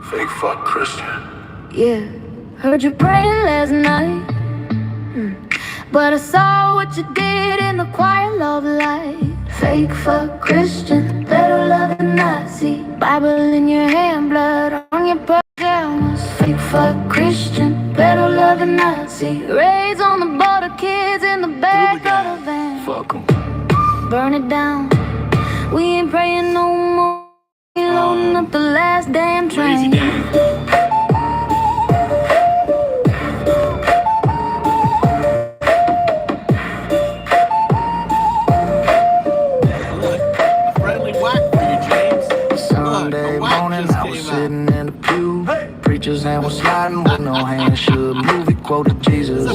Fake fuck Christian. Yeah, heard you praying last night, but I saw what you did in the choir love light. Fake fuck Christian, better love than Nazi. Bible in your hand, blood on your pajamas. Fake fuck Christian, better love than Nazi. Raids on the border, kids in the back of the van. Fuck 'em. Burn it down, we ain't praying no more. Loading up the last damn train. Sunday morning, I was sitting in the pew. Preacher's hand was sliding with no hand. Should movie quoted Jesus,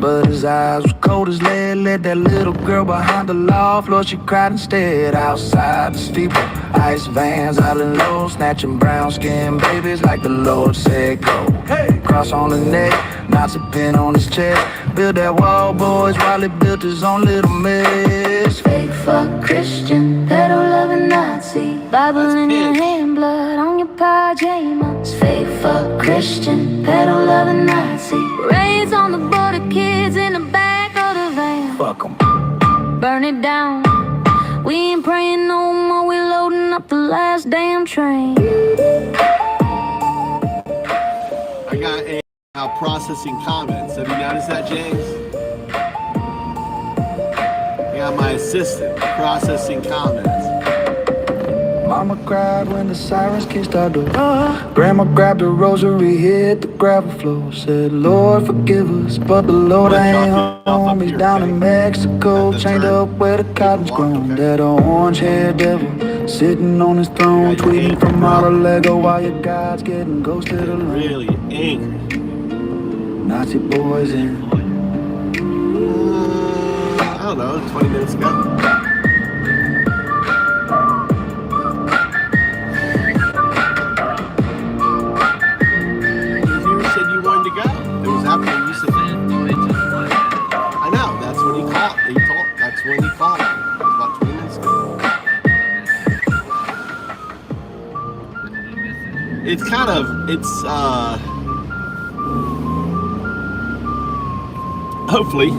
but his eyes was cold as lead. Let that little girl behind the loft, Lord, she cried instead. Outside the steeple, ice vans out in low, snatching brown skin babies like the Lord said go. Cross on the neck, Nazi pin on his chest. Build that wall, boys, while he built his own little mess. Fake fuck Christian, pedo loving Nazi. Bible in your hand, blood on your pajamas. Fake fuck Christian, pedo loving Nazi. Raids on the border, kids in the back of the van. Fuck 'em. Burn it down, we ain't praying no more. We loading up the last damn train. I got a processing comments. Have you noticed that, James? I got my assistant processing comments. Mama cried when the sirens kissed our door. Grandma grabbed a rosary, hit the gravel floor. Said, Lord, forgive us, but the Lord ain't home. He's down in Mexico, chained up where the cotton's grown. That orange-haired devil sitting on his throne, tweeting from out of Lego while your God's getting ghosted alone. Really angry. Nazi boys in. I don't know, 20 minutes ago. You said you wanted to go. It was after you said. I know, that's when he called. That's when he called. It was about 20 minutes ago. It's kind of, hopefully.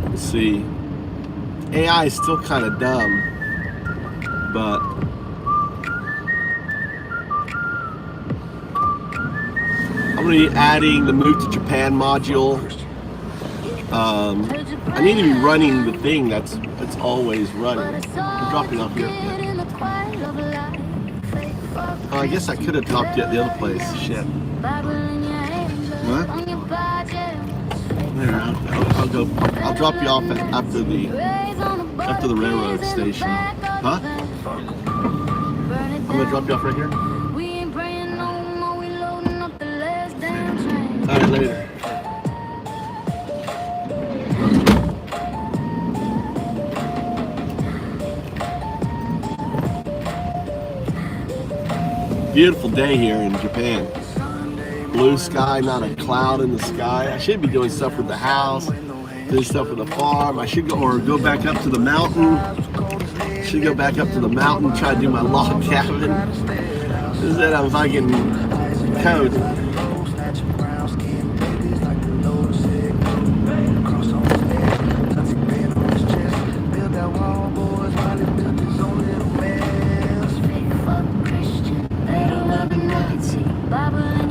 Let's see. AI is still kind of dumb, but I'm going to be adding the Move to Japan module. I need to be running the thing that's always running. I'm dropping off here. Oh, I guess I could have dropped you at the other place. Shit. What? There, I'll drop you off after the railroad station. Huh? I'm gonna drop you off right here. Alright, later. Beautiful day here in Japan. Blue sky, not a cloud in the sky. I should be doing stuff with the house, doing stuff with the farm. I should go back up to the mountain. Should go back up to the mountain, try to do my log cabin. Instead I'm fucking code.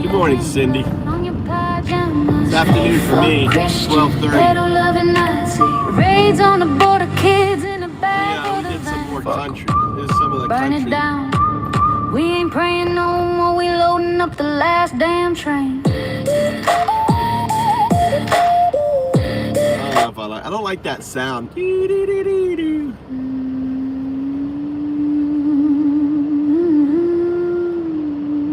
Good morning, Cindy. It's afternoon for me. 12:30. Raids on the border, kids in the back. Yeah, we did some more country. There's some of the Burn country. it down. We We ain't praying no more, we loading up the last damn train. I don't like that sound.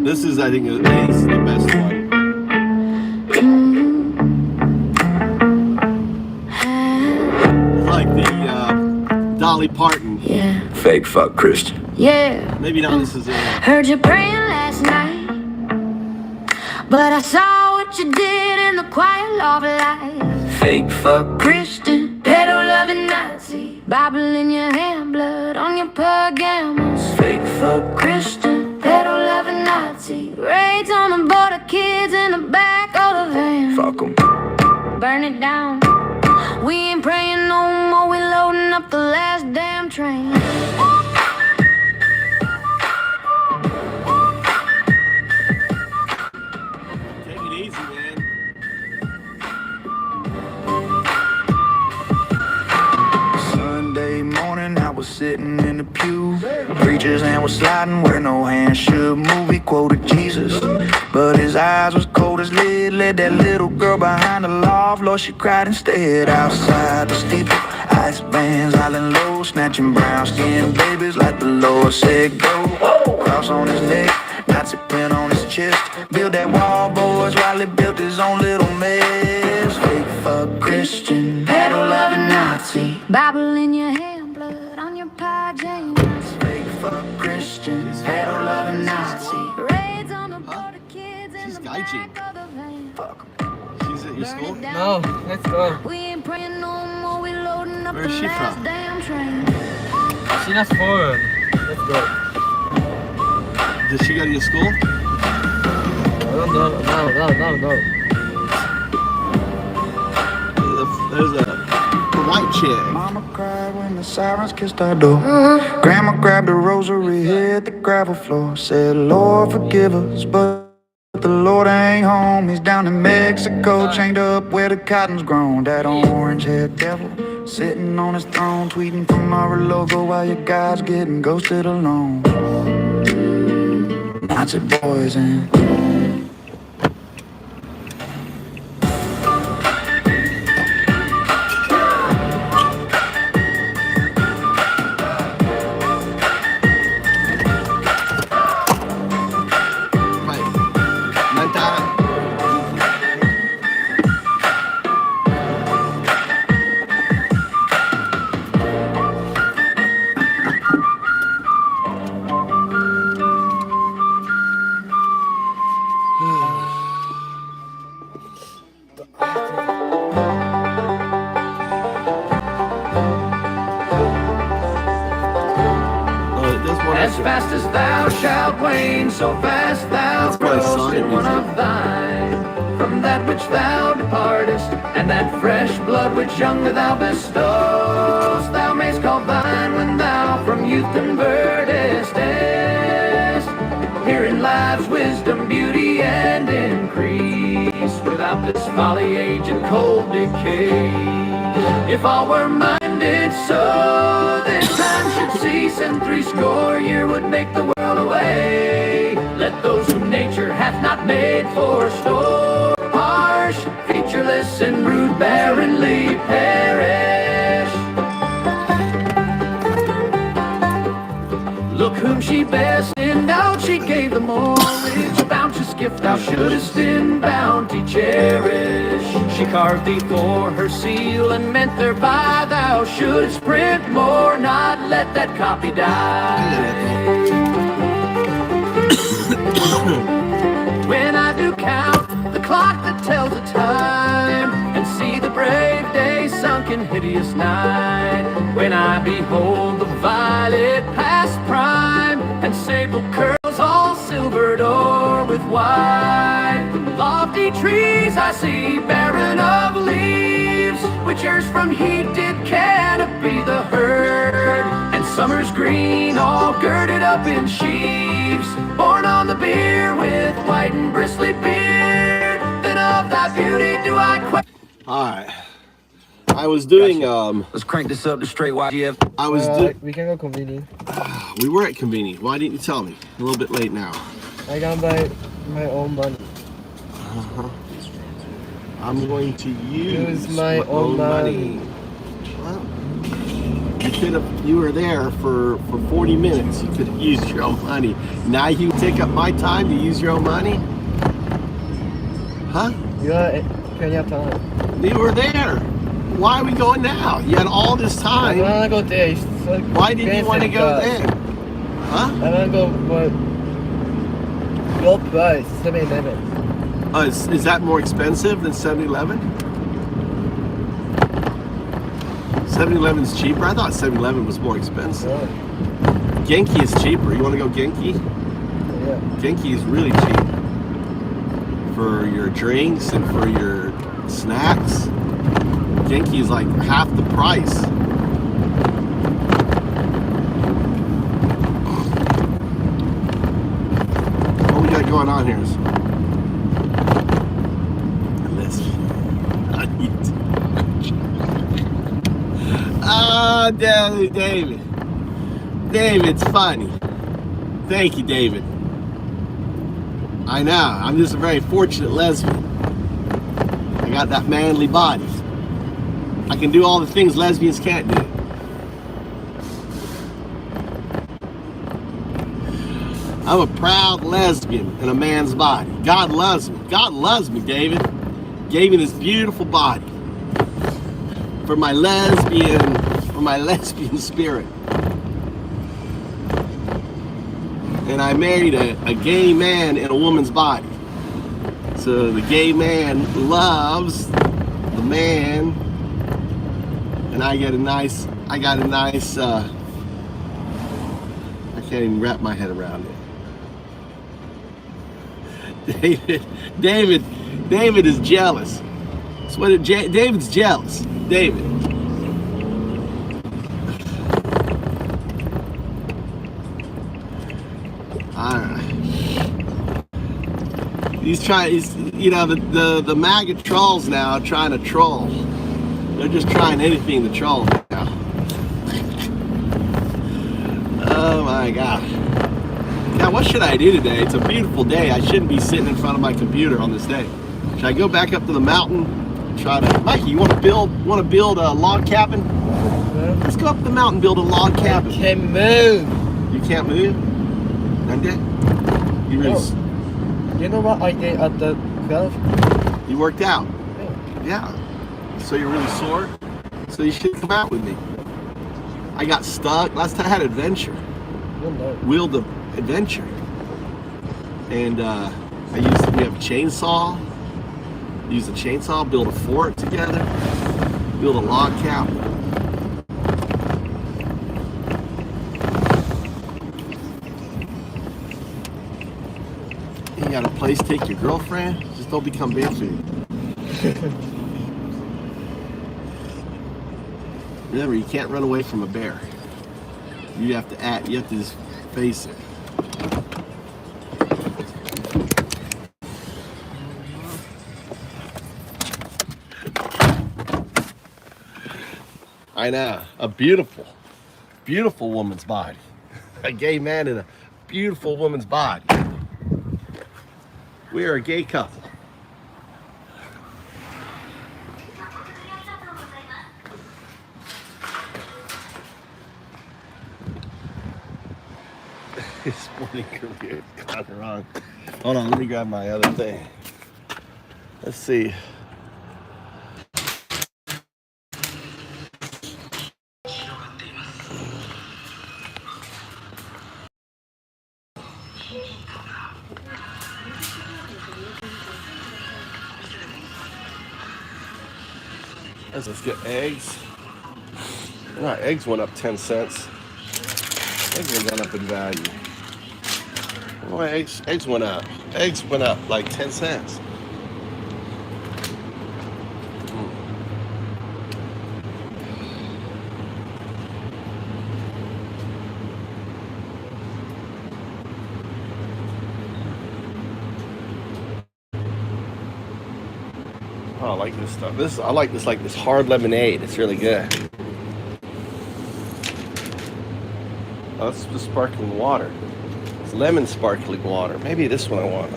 This is, I think, is the best one. It's like the Dolly Parton. Yeah. Fake fuck Christian. Yeah. Maybe not. This is it. Heard you praying last night, but I saw what you did in the quiet of life. Fake fuck Christian, pedo-loving Nazi, Bible in your hand, blood on your pajamas. Fake fuck Christian, pedo-loving Nazi, raids on the border, kids in the back of the van. fuck 'em. Burn it down. We ain't praying no more, we loading up the last damn train. Take it easy, man. Sunday morning, I was sitting in the pew. Preacher's hand was sliding where no hand should move. He quoted Jesus, but his eyes was cold as lead. Led that little girl behind the loft, Lord, she cried instead. Outside the steeple, ice bands howling low, snatching brown skin babies like the Lord said go. Cross on his neck, Nazi pin on his chest. Build that wall, boys, while he built his own little mess. Fake fuck Christian, Pedo-loving Nazi, Bible in your hand, blood on your pajamas. fake fuck Christian, Pedo-loving Nazi, raids on the border, kids in She's the gaijin. back of the van. fuck 'em. She's at your school? No, let's go. We ain't praying no more, we loading up Where is the she last from? damn train. She's not foreign. Let's go. Did she go to your school? I don't know. No. There's a white chick. Mama cried when the sirens kissed our door. Grandma grabbed a rosary, hit the gravel floor. Said, Lord, forgive us, but the Lord ain't home. He's down in Mexico, chained up where the cotton's grown. That orange-haired devil sitting on his throne, tweeting from our logo while your God's getting ghosted alone. Nazi boys and Right. Nanta. As fast as thou shalt wane, so fast thou That's probably growest Sonic in one music. of thine. From that which thou departest, and that fresh blood which younger thou bestowest, thou mayst call thine when thou from youth convertest. Herein life's wisdom, beauty, and increase, without this folly, age, and cold decay. If all were minded so, then time should cease, and 80 years would make the world away. Let those whom nature hath not made for store, harsh, featureless, and rude, barrenly perish. Look whom she best endowed, she gave them all rich, bounteous gift thou shouldest in bounty cherish. She carved thee for her seal, and meant thereby thou shouldst print more, not let that copy die. When I do count the clock that tells the time, and see the brave day sunk in hideous night, when I behold the violet past prime, and sable curls all silvered o'er with white, lofty trees I see barren of leaves, which erst from heat did canopy the herd, and summer's green all girded up in sheaves, borne on the bier with white and bristly beard. Then of thy beauty do I question. All right. I was doing Let's crank this up to straight YGF. I was We can go convenience. we were at convenience. Why didn't you tell me? A little bit late now. I can buy my own money. I'm going to use my own money. Well, you were there for 40 minutes. You could have used your own money. Now you take up my time to use your own money? Huh? Can you have time? You were there. Why are we going now? You had all this I time. wanna go there. It's so Why didn't you want to go expensive, there? Huh? I wanna go for low price, 7-Eleven. Is that more expensive than 7-Eleven? 7-Eleven's cheaper? I thought 7-Eleven was more expensive. Yeah. Genki is cheaper. You want to go Genki? Yeah. Genki is really cheap for your drinks and for your snacks. Genki is like half the price. What we got going on here is David. David's funny. Thank you, David. I know. I'm just a very fortunate lesbian. I got that manly body. I can do all the things lesbians can't do. I'm a proud lesbian in a man's body. God loves me. God loves me, David. Gave me this beautiful body for my lesbian spirit. And I married a gay man in a woman's body. So the gay man loves the man, and I got a nice, I can't even wrap my head around it. David is jealous. That's what David's jealous. David. The MAGA trolls now are trying to troll. They're just trying anything to troll now. Oh my God. Now what should I do today? It's a beautiful day. I shouldn't be sitting in front of my computer on this day. Should I go back up to the mountain? Try to, Mikey, you want to build a log cabin? Yeah. Let's go up the mountain and build a log cabin. I can't move. You can't move? Nande? You really You know what I did at the 12? You worked out. Yeah. Yeah. So you're really sore? So you should come out with me. I got stuck. Last time I had adventure. Oh, no. Wheeled the adventure. And we have a chainsaw. Use the chainsaw, build a fort together, build a log cabin. You got a place to take your girlfriend? Just don't become big food. Remember, you can't run away from a bear. You have to just face it. I know, a beautiful, beautiful woman's body. A gay man in a beautiful woman's body. We are a gay couple. Sporting career gone wrong. Hold on, let me grab my other thing. Let's see. Let's get eggs. Eggs went up 10 cents. Eggs went up in value. Boy, eggs went up. Eggs went up like 10 cents. Oh, I like this stuff. I like this hard lemonade. It's really good. Oh, it's the sparkling water. It's lemon sparkling water. Maybe this one I want.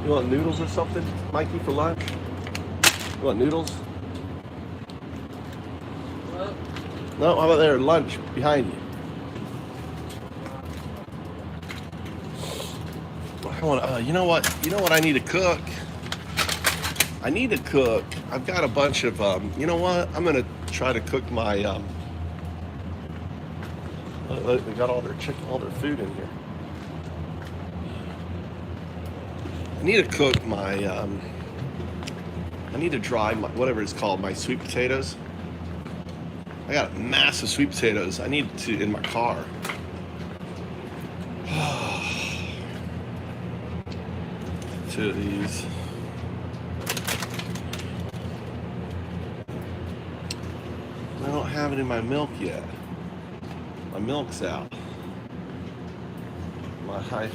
You want noodles or something, Mikey, for lunch? You want noodles? No, how about there, lunch behind you? I want. You know what? You know what I need to cook? I need to cook. I've got a bunch of. You know what? I'm gonna try to cook my. They got all their food in here. I need to cook my. I need to dry my whatever it's called, my sweet potatoes. I got massive sweet potatoes. I need to in my car. Two of these. I don't have it in my milk yet. My milk's out. My high.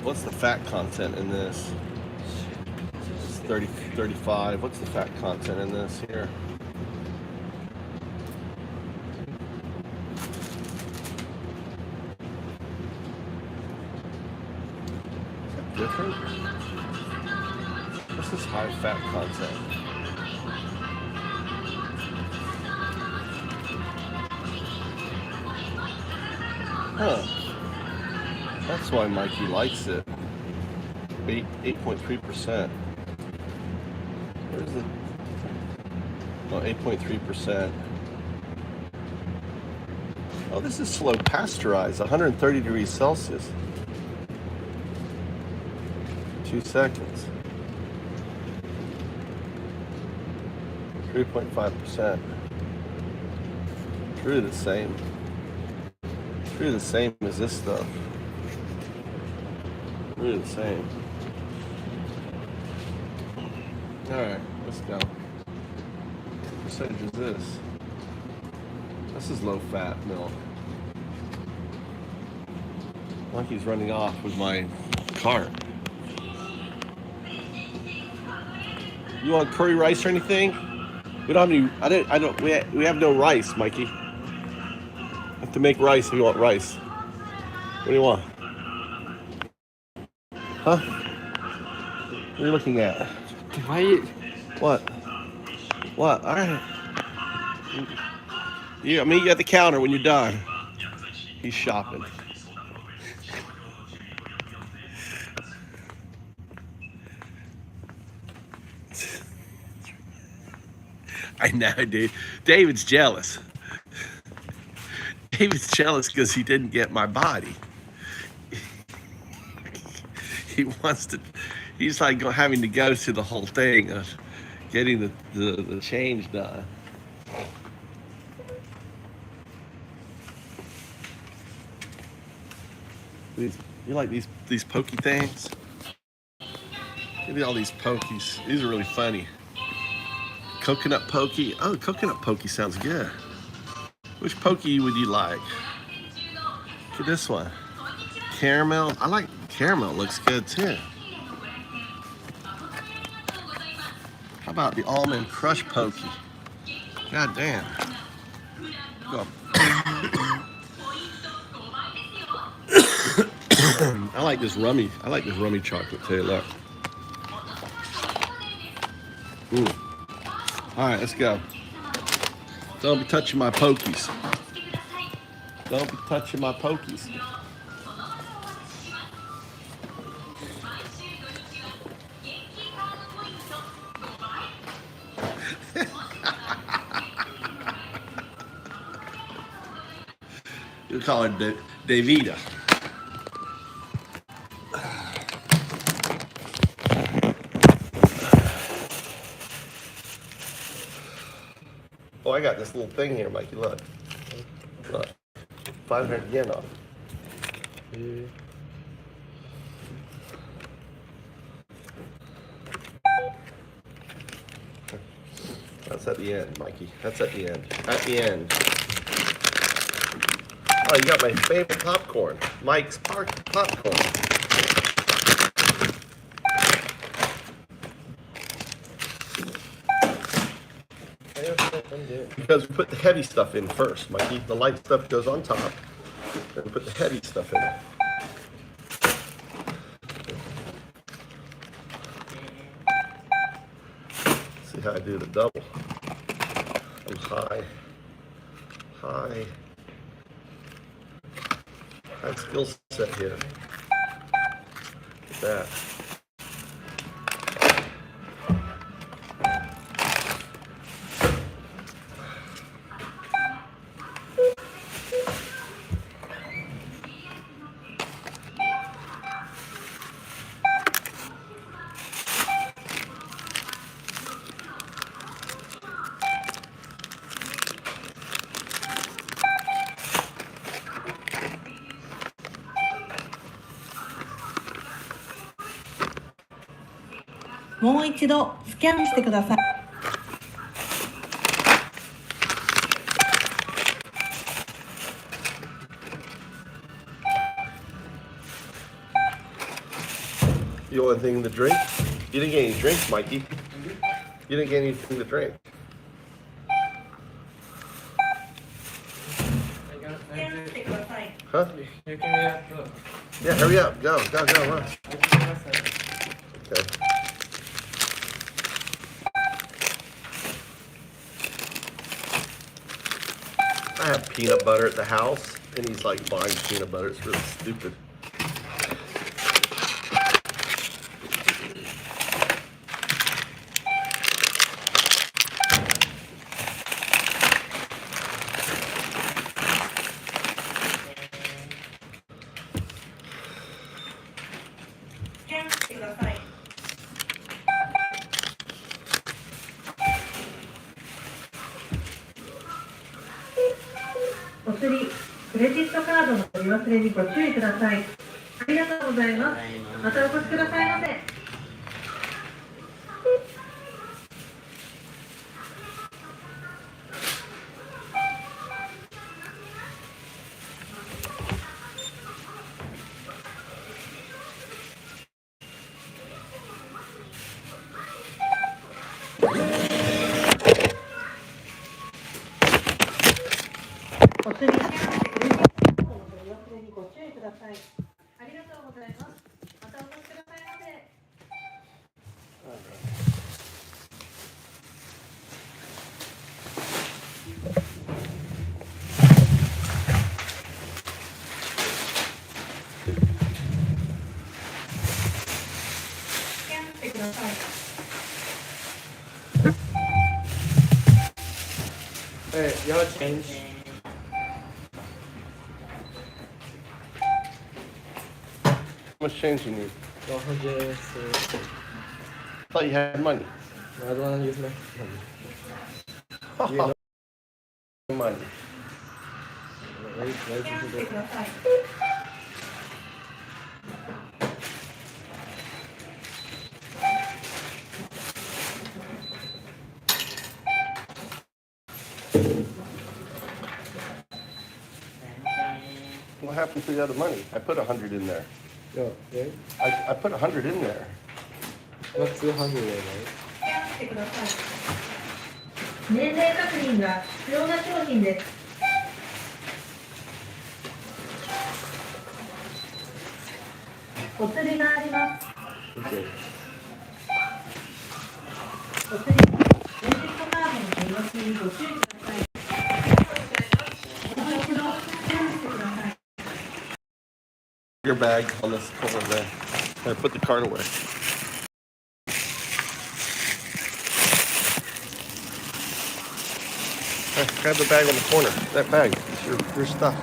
What's the fat content in this? It's 35. What's the fat content in this here? Is that different? What's this high fat content? Huh. That's why Mikey likes it. 8.3%. Where's the? Oh, 8.3%. Oh, this is slow pasteurized, 130 degrees Celsius. 2 seconds. 3.5%. True the same. True the same as this stuff. Really the same. Alright, let's go. What percentage is this? This is low fat milk. Monkey's running off with my cart. You want curry rice or anything? We don't have any. We have no rice, Mikey. Have to make rice if you want rice. What do you want? Huh? What are you looking at? Why? What? What? All right. Yeah, meet you at the counter when you're done. He's shopping. I know, dude. David's jealous. David's jealous because he didn't get my body. He wants to. He's like having to go through the whole thing of getting the change done. You like these pokey things? Look at all these pokies. These are really funny. Coconut pokey. Oh, coconut pokey sounds good. Which pokey would you like? Look at this one. Caramel. I like caramel. Looks good too. How about the almond crush pokey? God damn. Go. I like this rummy. I like this rummy chocolate too. Look. All right, let's go. Don't be touching my pokies. Don't be touching my pokies. You call her Davida. Oh, I got this little thing here, Mikey. Look. Look. 500 yen off. That's at the end, Mikey. That's at the end. At the end. Oh, you got my favorite popcorn. Mike's popcorn. Because we put the heavy stuff in first, Mikey. The light stuff goes on top. Then we put the heavy stuff in. See how I do the double. I'm high skill set here. Look at that.もう一度スキャンしてください。You want anything to drink? You didn't get any drinks, Mikey. You didn't get anything to drink. Huh? Yeah, hurry up. Go, run. Okay. I have peanut butter at the house, and he's like buying peanut butter. It's really stupid.クレジットカードのお見忘れにご注意ください。ありがとうございます。またお越しくださいませ。お釣りクレジットカードのお見忘れにご注意ください。ありがとうございます。またお越しくださいませ。スキャンしてください。Hey, you have a change? How much change you need? 100. I thought you had money. I don't want to use my money. You know Money. wait, スキャンしてください。What happened to the other money? I put 100 in there. Yo, okay? I put 100 in there. Not 200 right? スキャンしてください。年齢確認が必要な商品です。お釣りがあります。 Okay. お釣り、クレジットカードのお見忘れにご注意ください。もう一度スキャンしてください。 Your bag on this corner there. I put the card away. Hey, grab the bag on the corner. That bag. It's your stuff.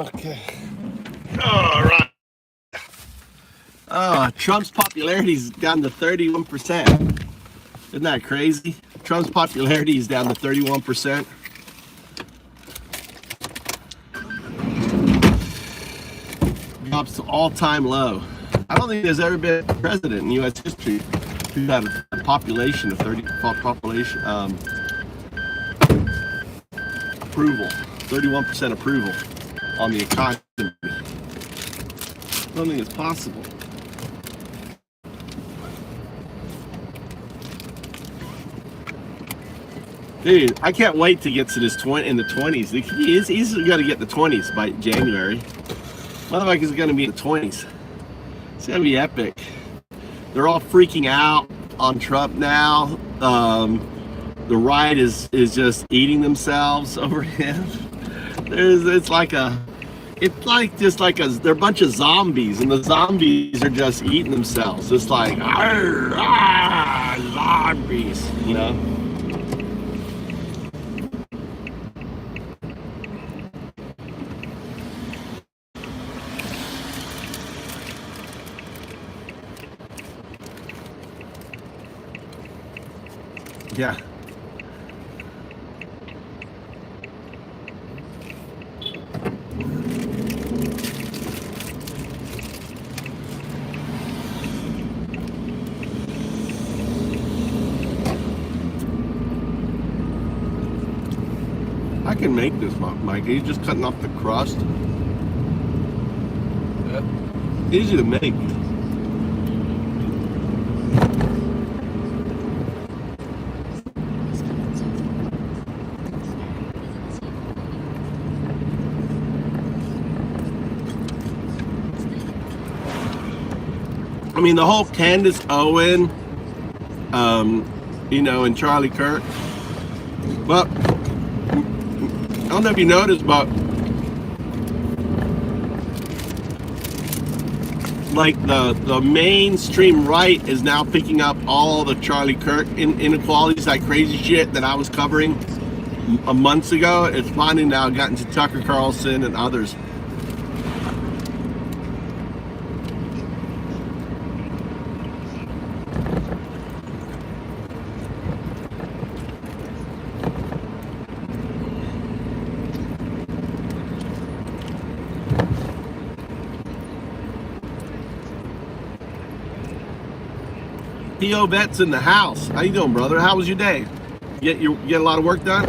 Okay. All right. Trump's popularity is down to 31%. Isn't that crazy? Trump's popularity is down to 31%. Drops to all-time low. I don't think there's ever been a president in U.S. history who had a population of approval, 31% approval on the economy. I don't think it's possible. Dude, I can't wait to get to this in the 20s. He's going to get the 20s by January. Motherfucker's going to be in the 20s. It's going to be epic. They're all freaking out on Trump now. The right is just eating themselves over him. They're a bunch of zombies, and the zombies are just eating themselves. It's like, zombies, you know? Yeah. I can make this, Mike. He's just cutting off the crust. Yeah. Easy to make. I mean, the whole Candace Owen, and Charlie Kirk. But I don't know if you noticed, but like the mainstream right is now picking up all the Charlie Kirk inequalities, like crazy shit that I was covering months ago. It's finally now gotten to Tucker Carlson and others. P.O. Vet's in the house. How you doing, brother? How was your day? You get a lot of work done?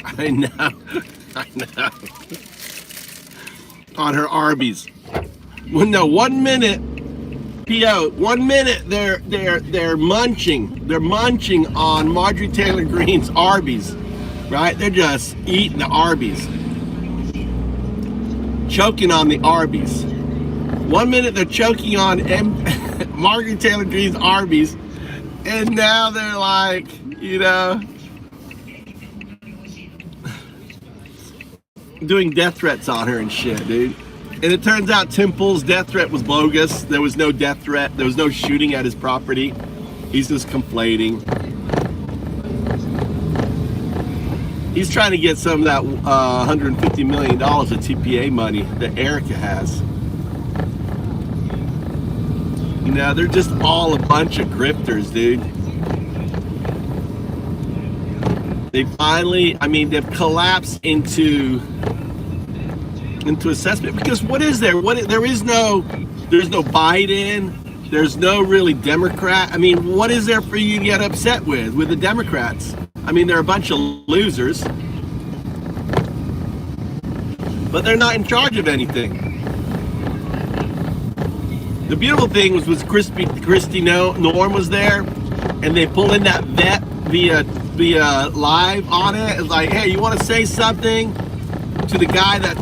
I know. On her Arby's. Well, no, 1 minute. P.O. 1 minute they're munching on Marjorie Taylor Greene's Arby's, right? They're just eating the Arby's, choking on the Arby's. 1 minute they're choking on Marjorie Taylor Greene's Arby's, and now they're like, doing death threats on her and shit, dude. And it turns out Tim Pool's death threat was bogus. There was no death threat. There was no shooting at his property. He's just conflating. He's trying to get some of that $150 million of TPA money that Erica has. They're just all a bunch of grifters, dude. They finally, they've collapsed into assessment, because what is there? There's no Biden, there's no really Democrat. What is there for you to get upset with the Democrats? They're a bunch of losers, but they're not in charge of anything. The beautiful thing was Kristi Norm was there, and they pull in that vet via live on it. It's like, hey, you want to say something to the guy that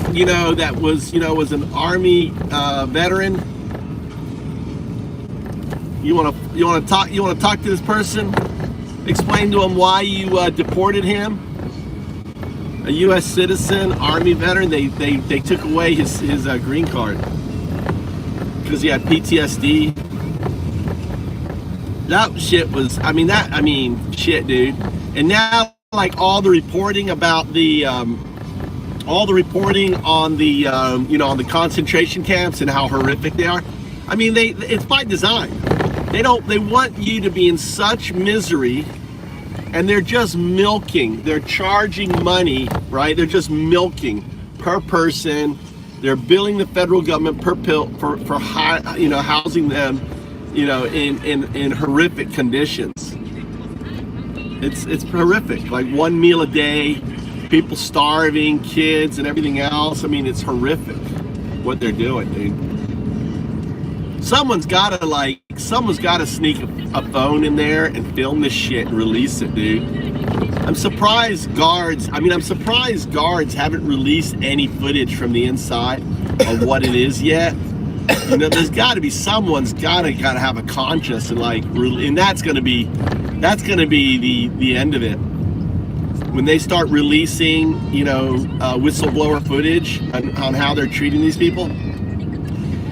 was an Army veteran? You want to talk to this person? Explain to him why you deported him. a U.S. citizen, Army veteran. They took away his green card because he had PTSD. That shit was, I mean, shit, dude. And now, like, all the reporting about the, all the reporting on the, you know, on the concentration camps and how horrific they are. I mean, it's by design. They want you to be in such misery, and they're just milking. They're charging money, right? They're just milking per person. They're billing the federal government per pill for you know, housing them, you know, in horrific conditions. It's horrific. Like 1 meal a day, people starving, kids and everything else. I mean, it's horrific what they're doing, dude. Someone's gotta sneak a phone in there and film this shit and release it, dude. I'm surprised guards haven't released any footage from the inside of what it is yet. You know, there's gotta be, someone's gotta have a conscience, and like, and that's gonna be the end of it. When they start releasing, you know, whistleblower footage on how they're treating these people.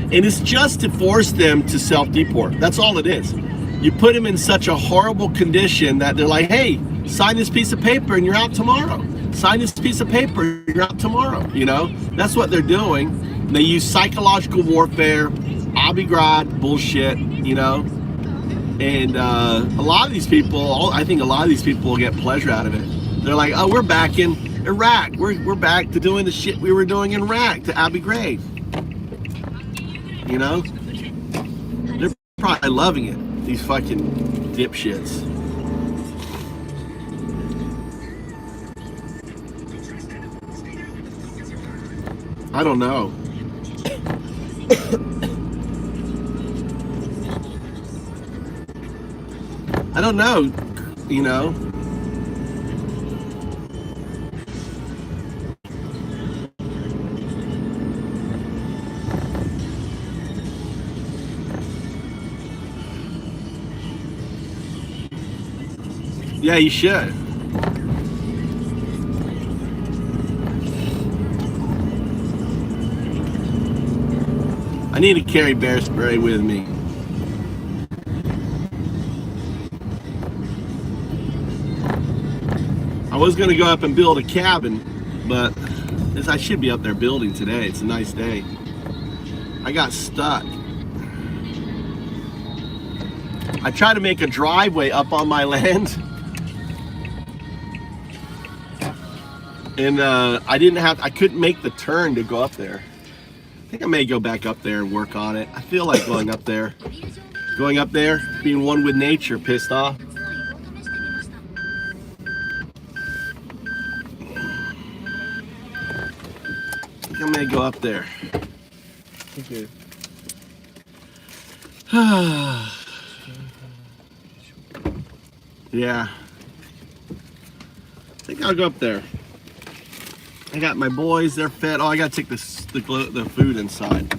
And it's just to force them to self-deport. That's all it is. You put them in such a horrible condition that they're like, hey, sign this piece of paper and you're out tomorrow. Sign this piece of paper, you're out tomorrow. You know, that's what they're doing. They use psychological warfare, Abigrad bullshit, you know. And a lot of these people, I think a lot of these people will get pleasure out of it. They're like, oh, we're back in Iraq. We're back to doing the shit we were doing in Iraq, to Abu Ghraib. You know? They're probably loving it, these fucking dipshits. I don't know. I don't know, you know? Yeah, you should. I need to carry bear spray with me. I was gonna go up and build a cabin, but I should be up there building today. It's a nice day. I got stuck. I tried to make a driveway up on my land, and I couldn't make the turn to go up there. I think I may go back up there and work on it. I feel like going up there, being one with nature, pissed off. I think I may go up there. Okay. Yeah. I think I'll go up there. I got my boys, they're fed. Oh, I gotta take the food inside.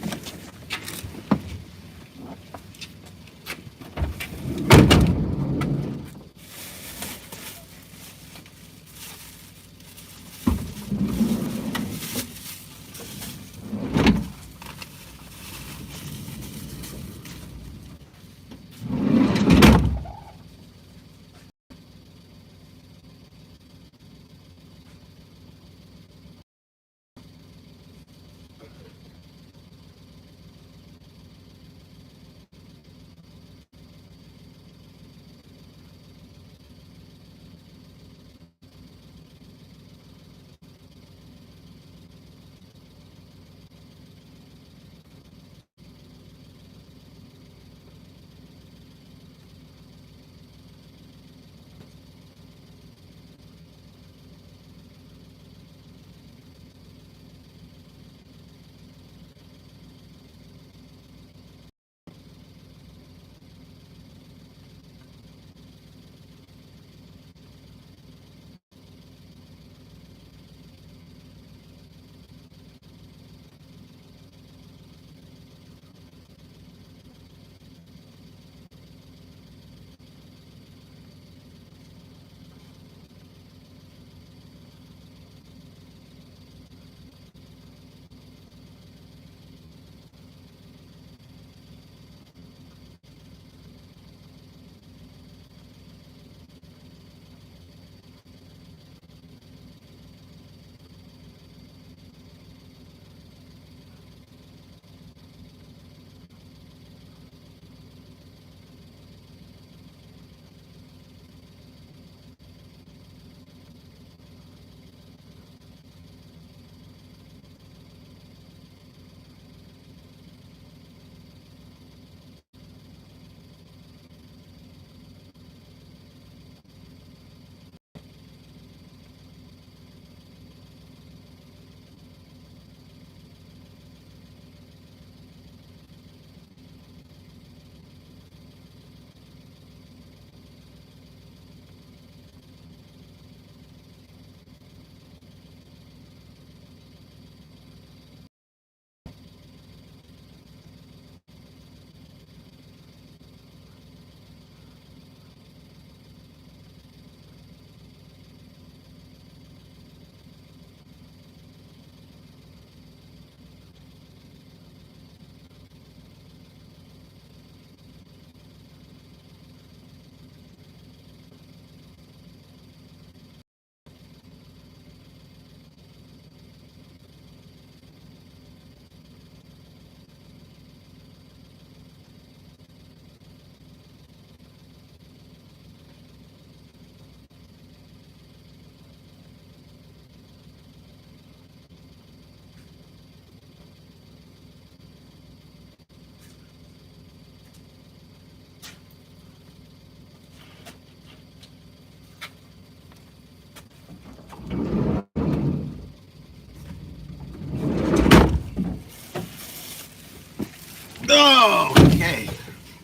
Oh, okay.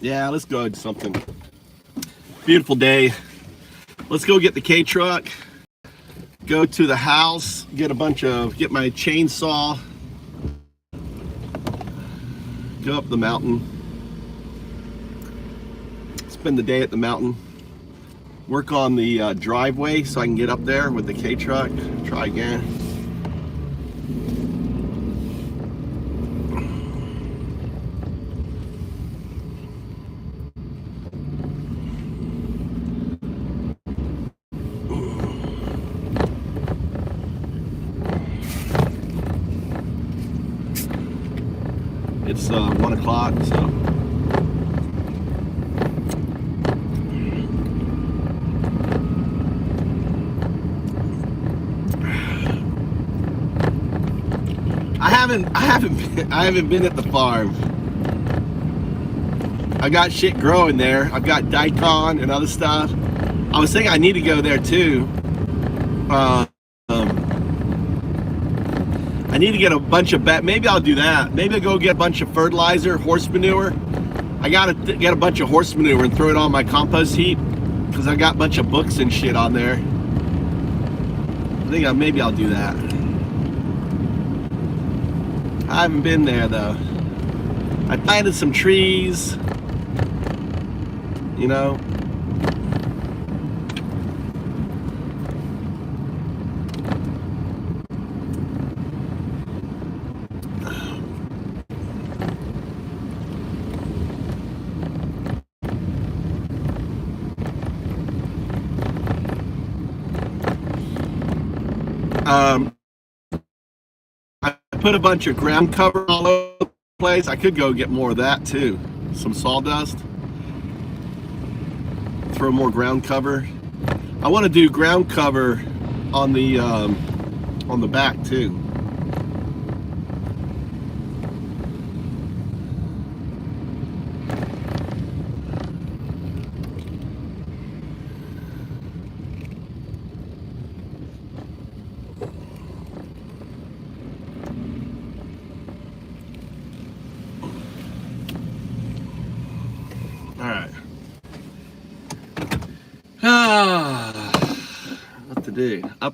Yeah, let's go do something. Beautiful day. Let's go get the K truck. Go to the house. Get my chainsaw. Go up the mountain. Spend the day at the mountain. Work on the driveway so I can get up there with the K truck. Try again. It's 1 o'clock, so. I haven't been at the farm. I got shit growing there. I've got daikon and other stuff. I was thinking I need to go there too. I need to get a bunch of maybe I'll do that. Maybe I'll go get a bunch of fertilizer, horse manure. I gotta get a bunch of horse manure and throw it on my compost heap because I got a bunch of books and shit on there. I think maybe I'll do that. I haven't been there though. I planted some trees, you know. I put a bunch of ground cover all over the place. I could go get more of that too. Some sawdust. Throw more ground cover. I want to do ground cover on the back too. What to do? I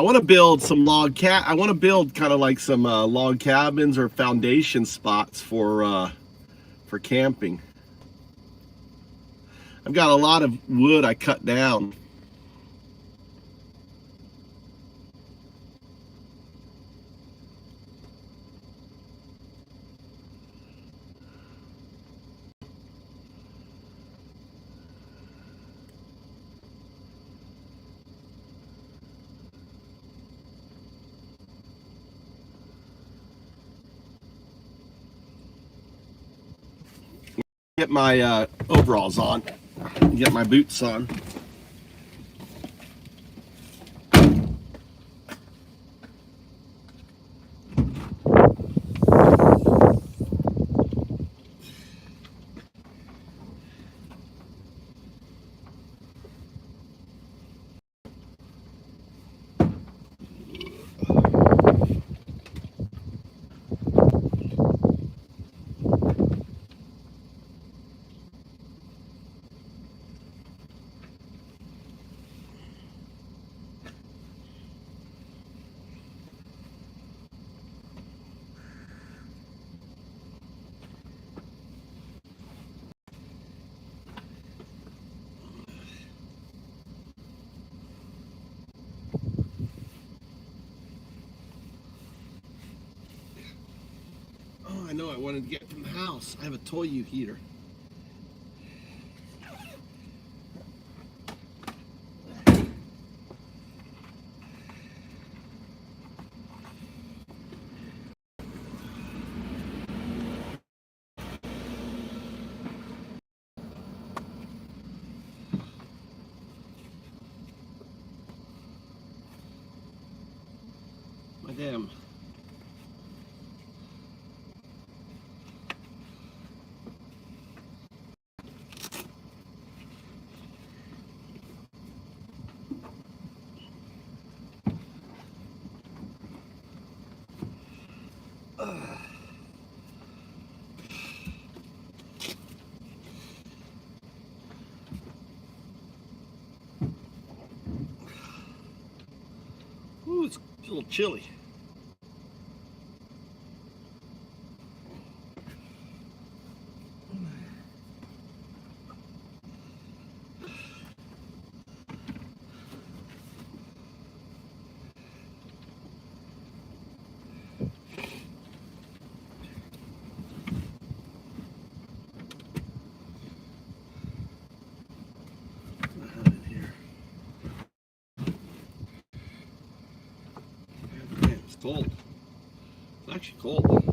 want to build some I want to build kind of like some log cabins or foundation spots for camping. I've got a lot of wood I cut down. Get my overalls on, get my boots on. Oh, I know I wanted to get from the house. I have a Toyu heater. My damn. Ooh, it's a little chilly. It's cold. It's actually cold.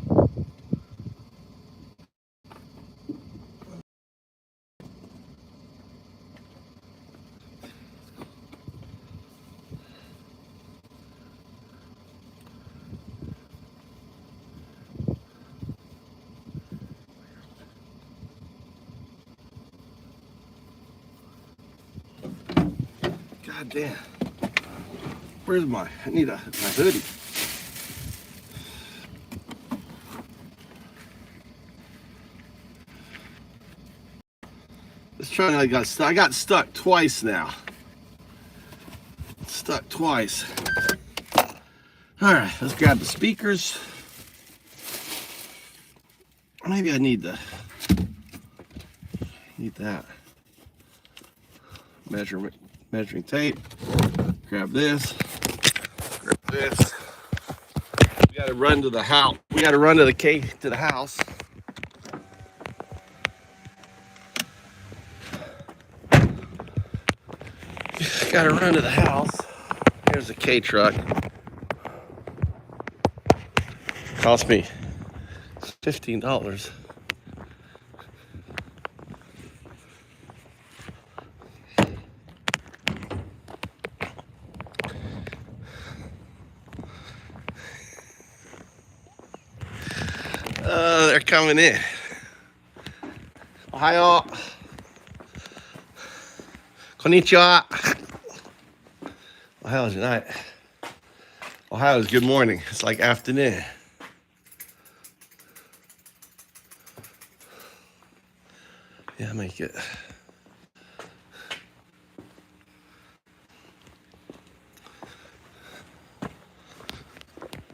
God damn. Where's my hoodie? This truck I got stuck twice now. Stuck twice. All right, let's grab the speakers. Maybe I need that. Measuring tape. Grab this. Grab this. We gotta run to the house. We gotta run to the house. Gotta run to the house. Here's a K truck. Cost me $15. They're coming in. Ohio. Konnichiwa. Ohio's night. Ohio's good morning. It's like afternoon. Yeah, make it.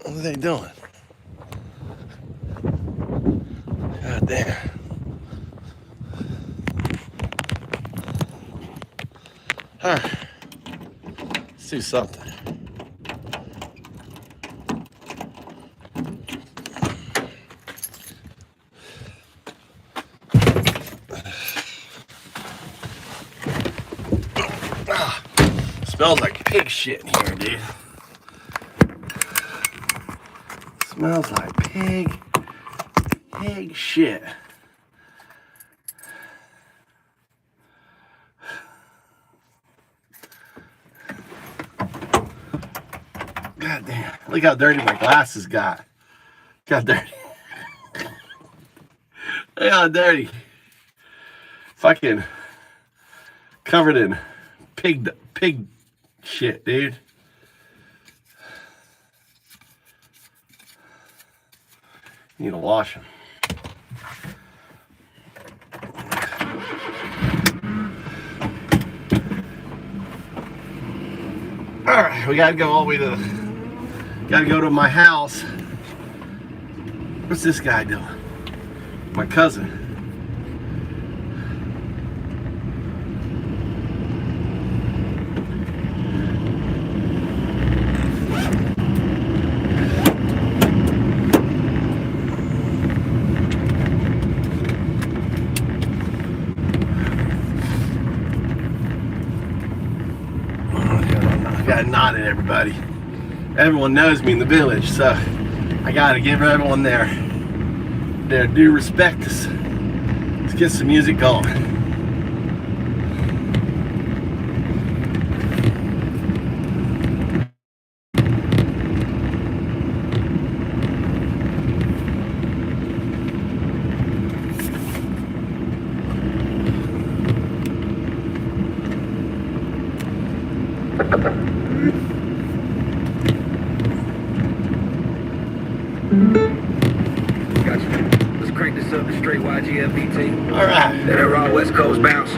What are they doing? God damn. All right. Let's do something. Smells like pig shit in here, dude. Smells like pig shit. God damn. Look how dirty my glasses got. Got dirty. Look how dirty. Fucking covered in pig shit, dude. Need to wash them. All right, we gotta go all the way to gotta go to my house. What's this guy doing? My cousin. I nod at everybody. Everyone knows me in the village, so I gotta give everyone their due respect. Let's get some music going. crank this up to straight YGFBT. All right. That raw West Coast bounce.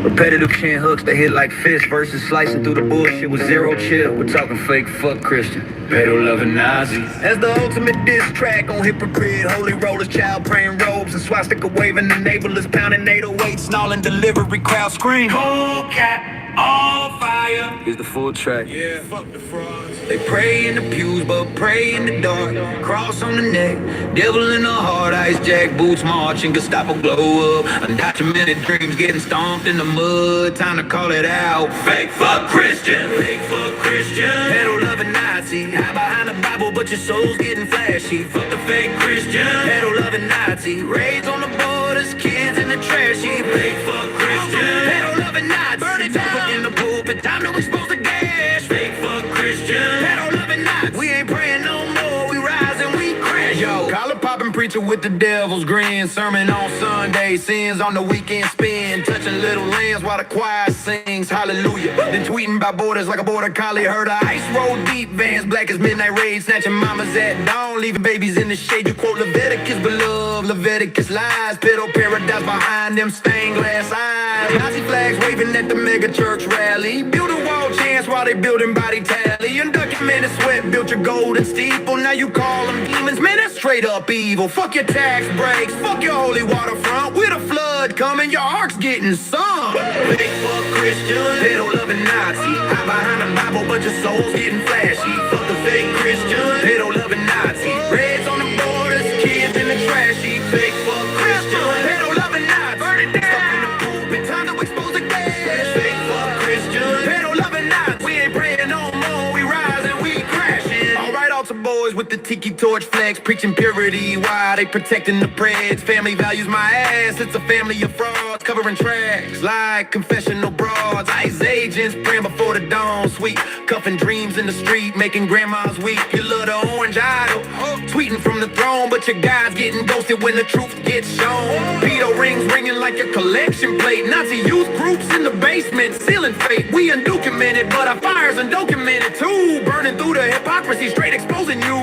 Repetitive chin hooks that hit like fists versus slicing through the bullshit with zero chill. We're talking fake fuck Christian. Pedo loving Nazis. As the ultimate diss track on hypocrite, holy rollers, child praying robes, and swastika waving enablers, pounding 808, snarling delivery, crowd scream. Cold cat, all fire. Here's the full track. Yeah, fuck the frauds. They pray in the pews, but pray in the dark. Cross on the neck, devil in the heart, ice jack boots marching, Gestapo glow up. Undocumented dreams getting stomped in the mud. Time to call it out. Fake fuck Christian, fake fuck Christian. Pedo loving Nazi, hide behind the Bible, but your soul's getting flashy. Fuck the fake Christian, pedo loving Nazi. Raids on the borders, kids in the trash heap. Fake fuck Christian, pedo loving Nazi. Burn it down in the pulpit, time to expose the gas. Fake fuck Christian, pedo loving Nazi. We ain't praying no more, we rise and we crash. Yo, collar popping preacher with the devil's grin. Sermon on Sunday, sins on the weekend spin. Touching little lambs while the choir sings hallelujah. Then tweeting by borders like a border collie. Heard a ice roll deep, vans black as midnight raid. Snatching mamas at dawn, leaving babies in the shade. You quote Leviticus, beloved, Leviticus lies. Pedo paradise behind them stained glass eyes. Nazi flags waving at the mega church rally. Build a wall chance while they building body tally. Undocumented sweat built your golden steeple. Now you call them demons, man, that's straight up evil. Fuck your tax breaks, fuck your holy waterfront. With a flood coming, your heart's getting sunk. Fake fuck Christian, pedo loving Nazi. Hide behind the Bible, but your soul's getting flashy. Fuck the fake Christian, pedo loving Nazi. Reds on the borders, kids in the trash heap. Fake fuck Christian, pedo loving Nazi. Burn it down. Stuck in the pulpit, time to expose the gas. Fake fuck Christian, pedo loving Nazi. We ain't praying no more, we rise and we crashing. Alright, altar boys with the tiki torch flags, preaching purity while they protecting the preds. Family values my ass, it's a family of frauds, covering tracks like confessional broads. ICE agents praying before the dawn, sweet cuffing dreams in the street, making grandmas weep. You love the orange idol, tweeting from the throne, but your God's getting ghosted when the truth gets shown. Pedo rings ringing like a collection plate. Nazi youth groups in the basement, sealing fate. We undocumented, but our fire's undocumented too. Burning through the hypocrisy, straight exposing you.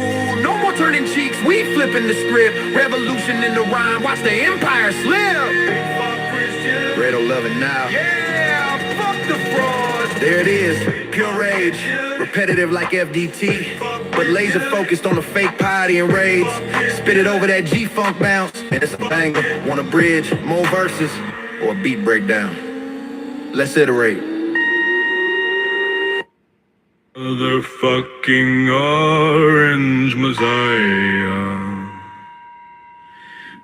No more turning cheeks, we flipping the script. Revolution in the rhyme, watch the empire slip. Redo loving now. Yeah, fuck the fraud. There it is, pure rage. Repetitive like FDT, but laser focused on the fake piety and raids. Spit it over that G-funk bounce, and it's a banger. Want a bridge, more verses, or a beat breakdown? Let's iterate. Motherfucking orange messiah.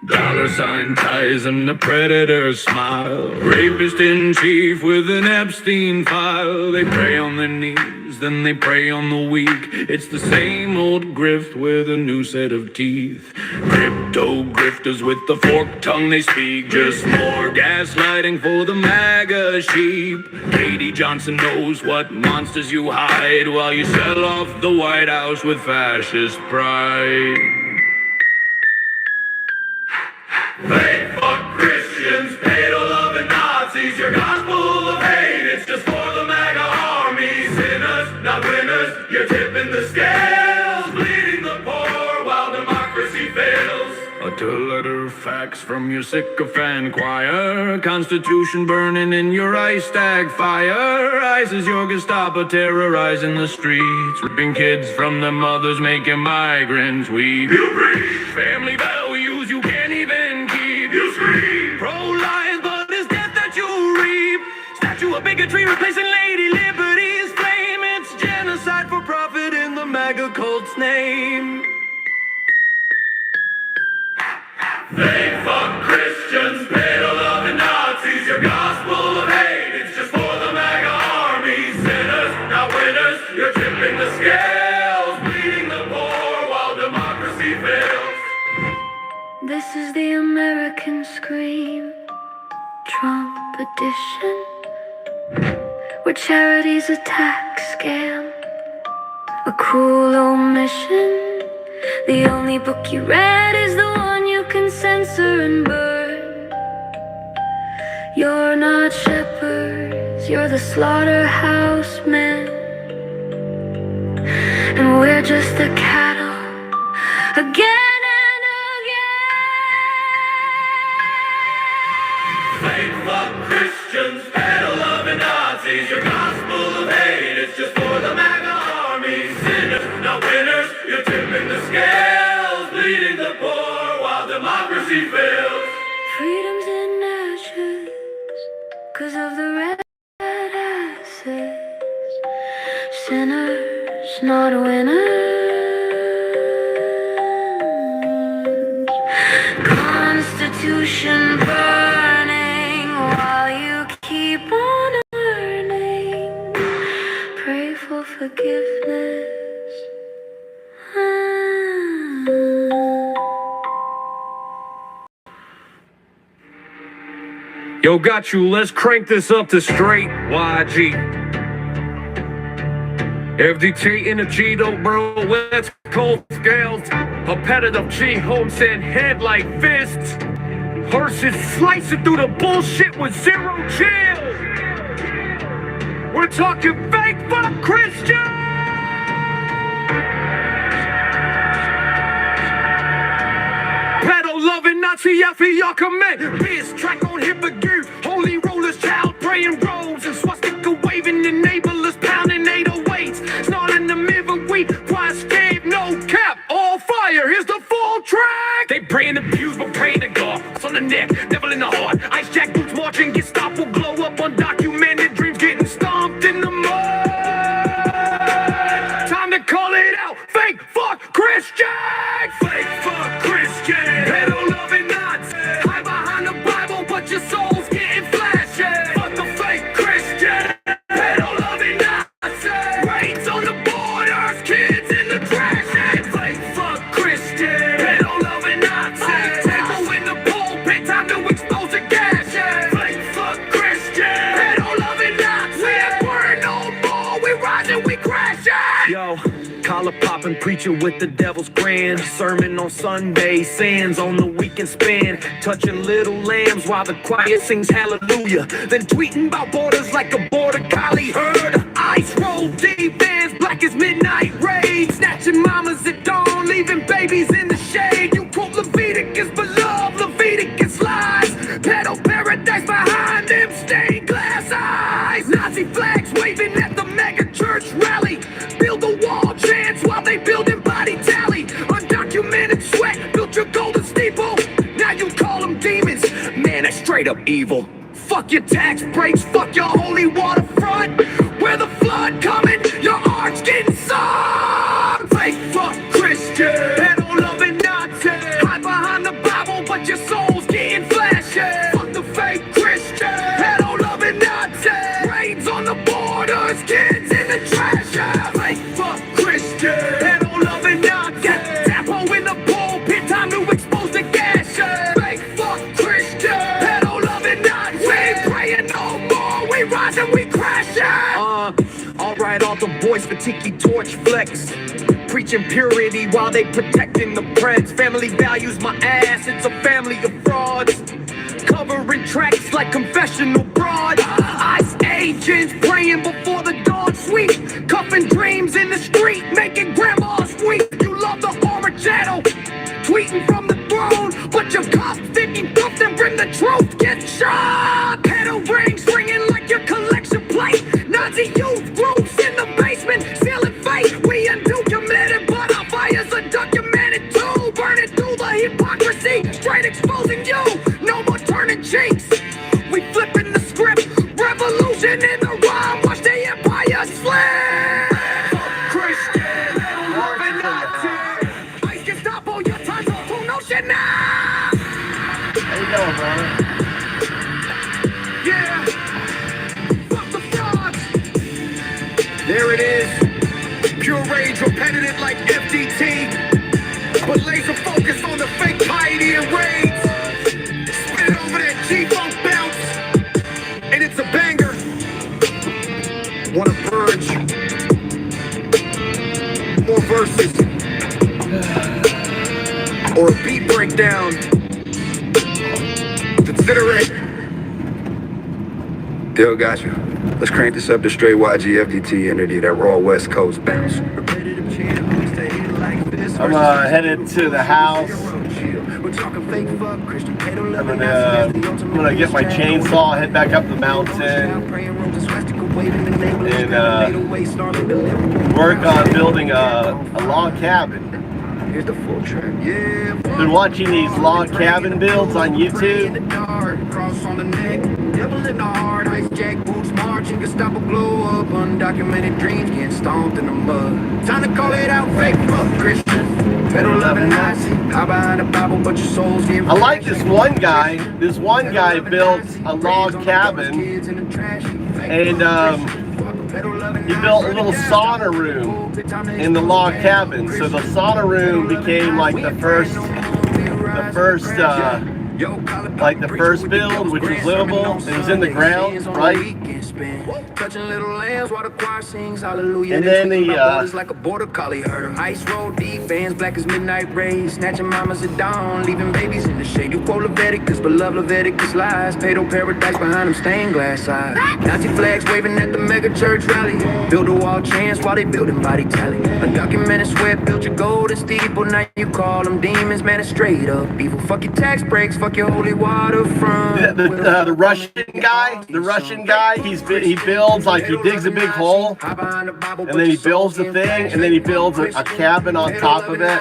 Dollar sign ties and a predator smile. Rapist in chief with an Epstein file. They prey on their knees, then they prey on the weak. It's the same old grift with a new set of teeth. Crypto grifters with the forked tongue they speak. Just more gaslighting for the MAGA sheep. Katie Johnson knows what monsters you hide while you sell off the White House with fascist pride. Fake fuck Christians, pedo loving Nazis. Your gospel of hate, it's just for the MAGA army. Sinners, not winners, you're tipping the scales. Bleeding the poor while democracy fails. Utter letter facts from your sycophant choir. Constitution burning in your ice stag fire. ICE is your Gestapo terrorizing the streets. Ripping kids from their mothers, making migrants weep. You preach family values you can't even keep. You scream pro-life, but it's death that you reap. Statue of bigotry replacing Lady Liberty's flame. It's genocide for profit in the MAGA cult's name. Fake fuck Christians, pedo loving Nazis. Your gospel of hate, it's just for the MAGA army. Sinners, not winners, you're tipping the scales. Bleeding the poor while democracy fails. This is the American scream, Trump edition, where charity's a tax scam, a cruel omission. The only book you read is the one you can censor and burn. You're not shepherds, you're the slaughterhouse men, and we're just the cattle again and again. Nazi fails. Freedom's in ashes, 'cause of the red asses. Sinners, not winners. Constitution burning while you keep on earning. Pray for forgiveness. Yo, got you. Let's crank this up to straight YG. FDT in a Cheeto, bro. Let's cold scales. Competitive G. Home said head like fists. Horses slicing through the bullshit with zero chill. We're talking fake fuck Christian. Pedal loving Nazi y'all commit. Biz track on hip again. Holy rollers, child praying rolls and swastika waving enablers pounding 808s. Snarling in the middleweight, price cave, no cap, all fire. Here's the full track. They praying the pews, but praying to God. On the neck, devil in the heart. Ice jack boots marching, get stopped, will glow up. Undocumented dreams getting stomped in the mud. Time to call it out. Fake fuck Christian. Fake fuck Christian. Pedal loving Nazi. Hide behind the Bible, but your soul's getting flashy. Fuck the fake Christian. Pedal loving Nazi. Raids on the borders, kids in the trash. Fake fuck Christian. Pedal loving Nazi. Temple in the pulpit, time to expose the gash. Fake fuck Christian. Pedal loving Nazi. We ain't worried no more, we rising, we crashing. Yo, collar popping, preaching with the devil's grand. Sermon on Sunday, sands on the weekend span. Touching little lambs while the choir sings hallelujah. Then tweeting about borders like a border collie herd. Ice roll deep bands, black as midnight raid. Snatching mamas at dawn, leaving babies in the shade. You quote Leviticus beloved, Leviticus lies. Pedal paradise behind them stained glass eyes. Nazi flags waving at the mega church rally. Build a wall chants while they building body tally. Undocumented sweat built your golden steeple. Now you call them demons. Man, that's straight up evil. Fuck your tax breaks, fuck your holy waterfront. Where the flood coming, your art's getting sunk. Fake fuck Christian. Pedal loving Nazi. Hide behind the Bible, but your soul's getting flashy. Fuck the fake Christian. Pedal loving Nazi. Raids on the borders, kids in the trash. Fake fuck Christian. Pedal loving Nazi. Tapo in the pulpit, time to expose the gash. Fake fuck Christian. Pedal loving Nazi. We ain't praying no more, we rising, we crashing. Alright, all the boys for Tiki Torch Flex. Preaching purity while they protecting the preds. Family values my ass, it's a family of frauds. Covering tracks like confessional broad. ICE agents praying before the dawn sweep. Cuffing dreams in the street, making grandmas weep. You love the horror channel, tweeting from the throne. But your cops thinking cuff and bring the truth, get shot. Pedal rings ringing like your collection plate. Nazi youth groups in the basement, sealing fate. We undocumented, but our fires are documented too. Burning through the hypocrisy, straight exposing you. No more turning cheeks, we flipping the script. Revolution in the rhyme, watch the empire slip. Christian, urban Nazi. Ice can stop all your time, so who knows shit now? How you doing, brother? Yeah, fuck the frauds. There it is. Pure rage, repetitive like FDT. But laser focus on the fake piety and raids. Spit it over that G-Funk bounce. And it's a banger. Wanna purge more verses. Or a beat breakdown. Consider it. Still got you. Let's crank this up to straight YG FDT entity, that raw West Coast bounce. I'm headed to the house. I'm gonna get my chainsaw, head back up the mountain, and work on building a log cabin. Here's the full track. Yeah. Been watching these log cabin builds on YouTube. Cross on the neck, devil in the heart, ice jack boots marching, can stop a blow up, undocumented dreams getting stomped in the mud. Time to call it out, fake fuck Christian, pedal loving Nazi, hide behind the Bible, but your soul's getting. I like this one guy. This one guy built a log cabin, and he built a little sauna room in the log cabin. So the sauna room became like the first build, which was livable. It was in the ground, right? And then the like a border collie herd. Ice road deep, fans black as midnight rays, snatching mamas at dawn, leaving babies in the shade. You quote Leviticus, but love Leviticus lies. Paid paradise behind them stained glass eyes. Nazi flags waving at the mega church rally. Build a wall chance while they building body tally. Undocumented sweat built your golden steeple. Now you call them demons, man, it's straight up evil. Fuck your tax breaks, fuck your holy waterfront. The Russian guy, he builds, like, he digs a big hole, and then he builds the thing, and then he builds a cabin on top of it.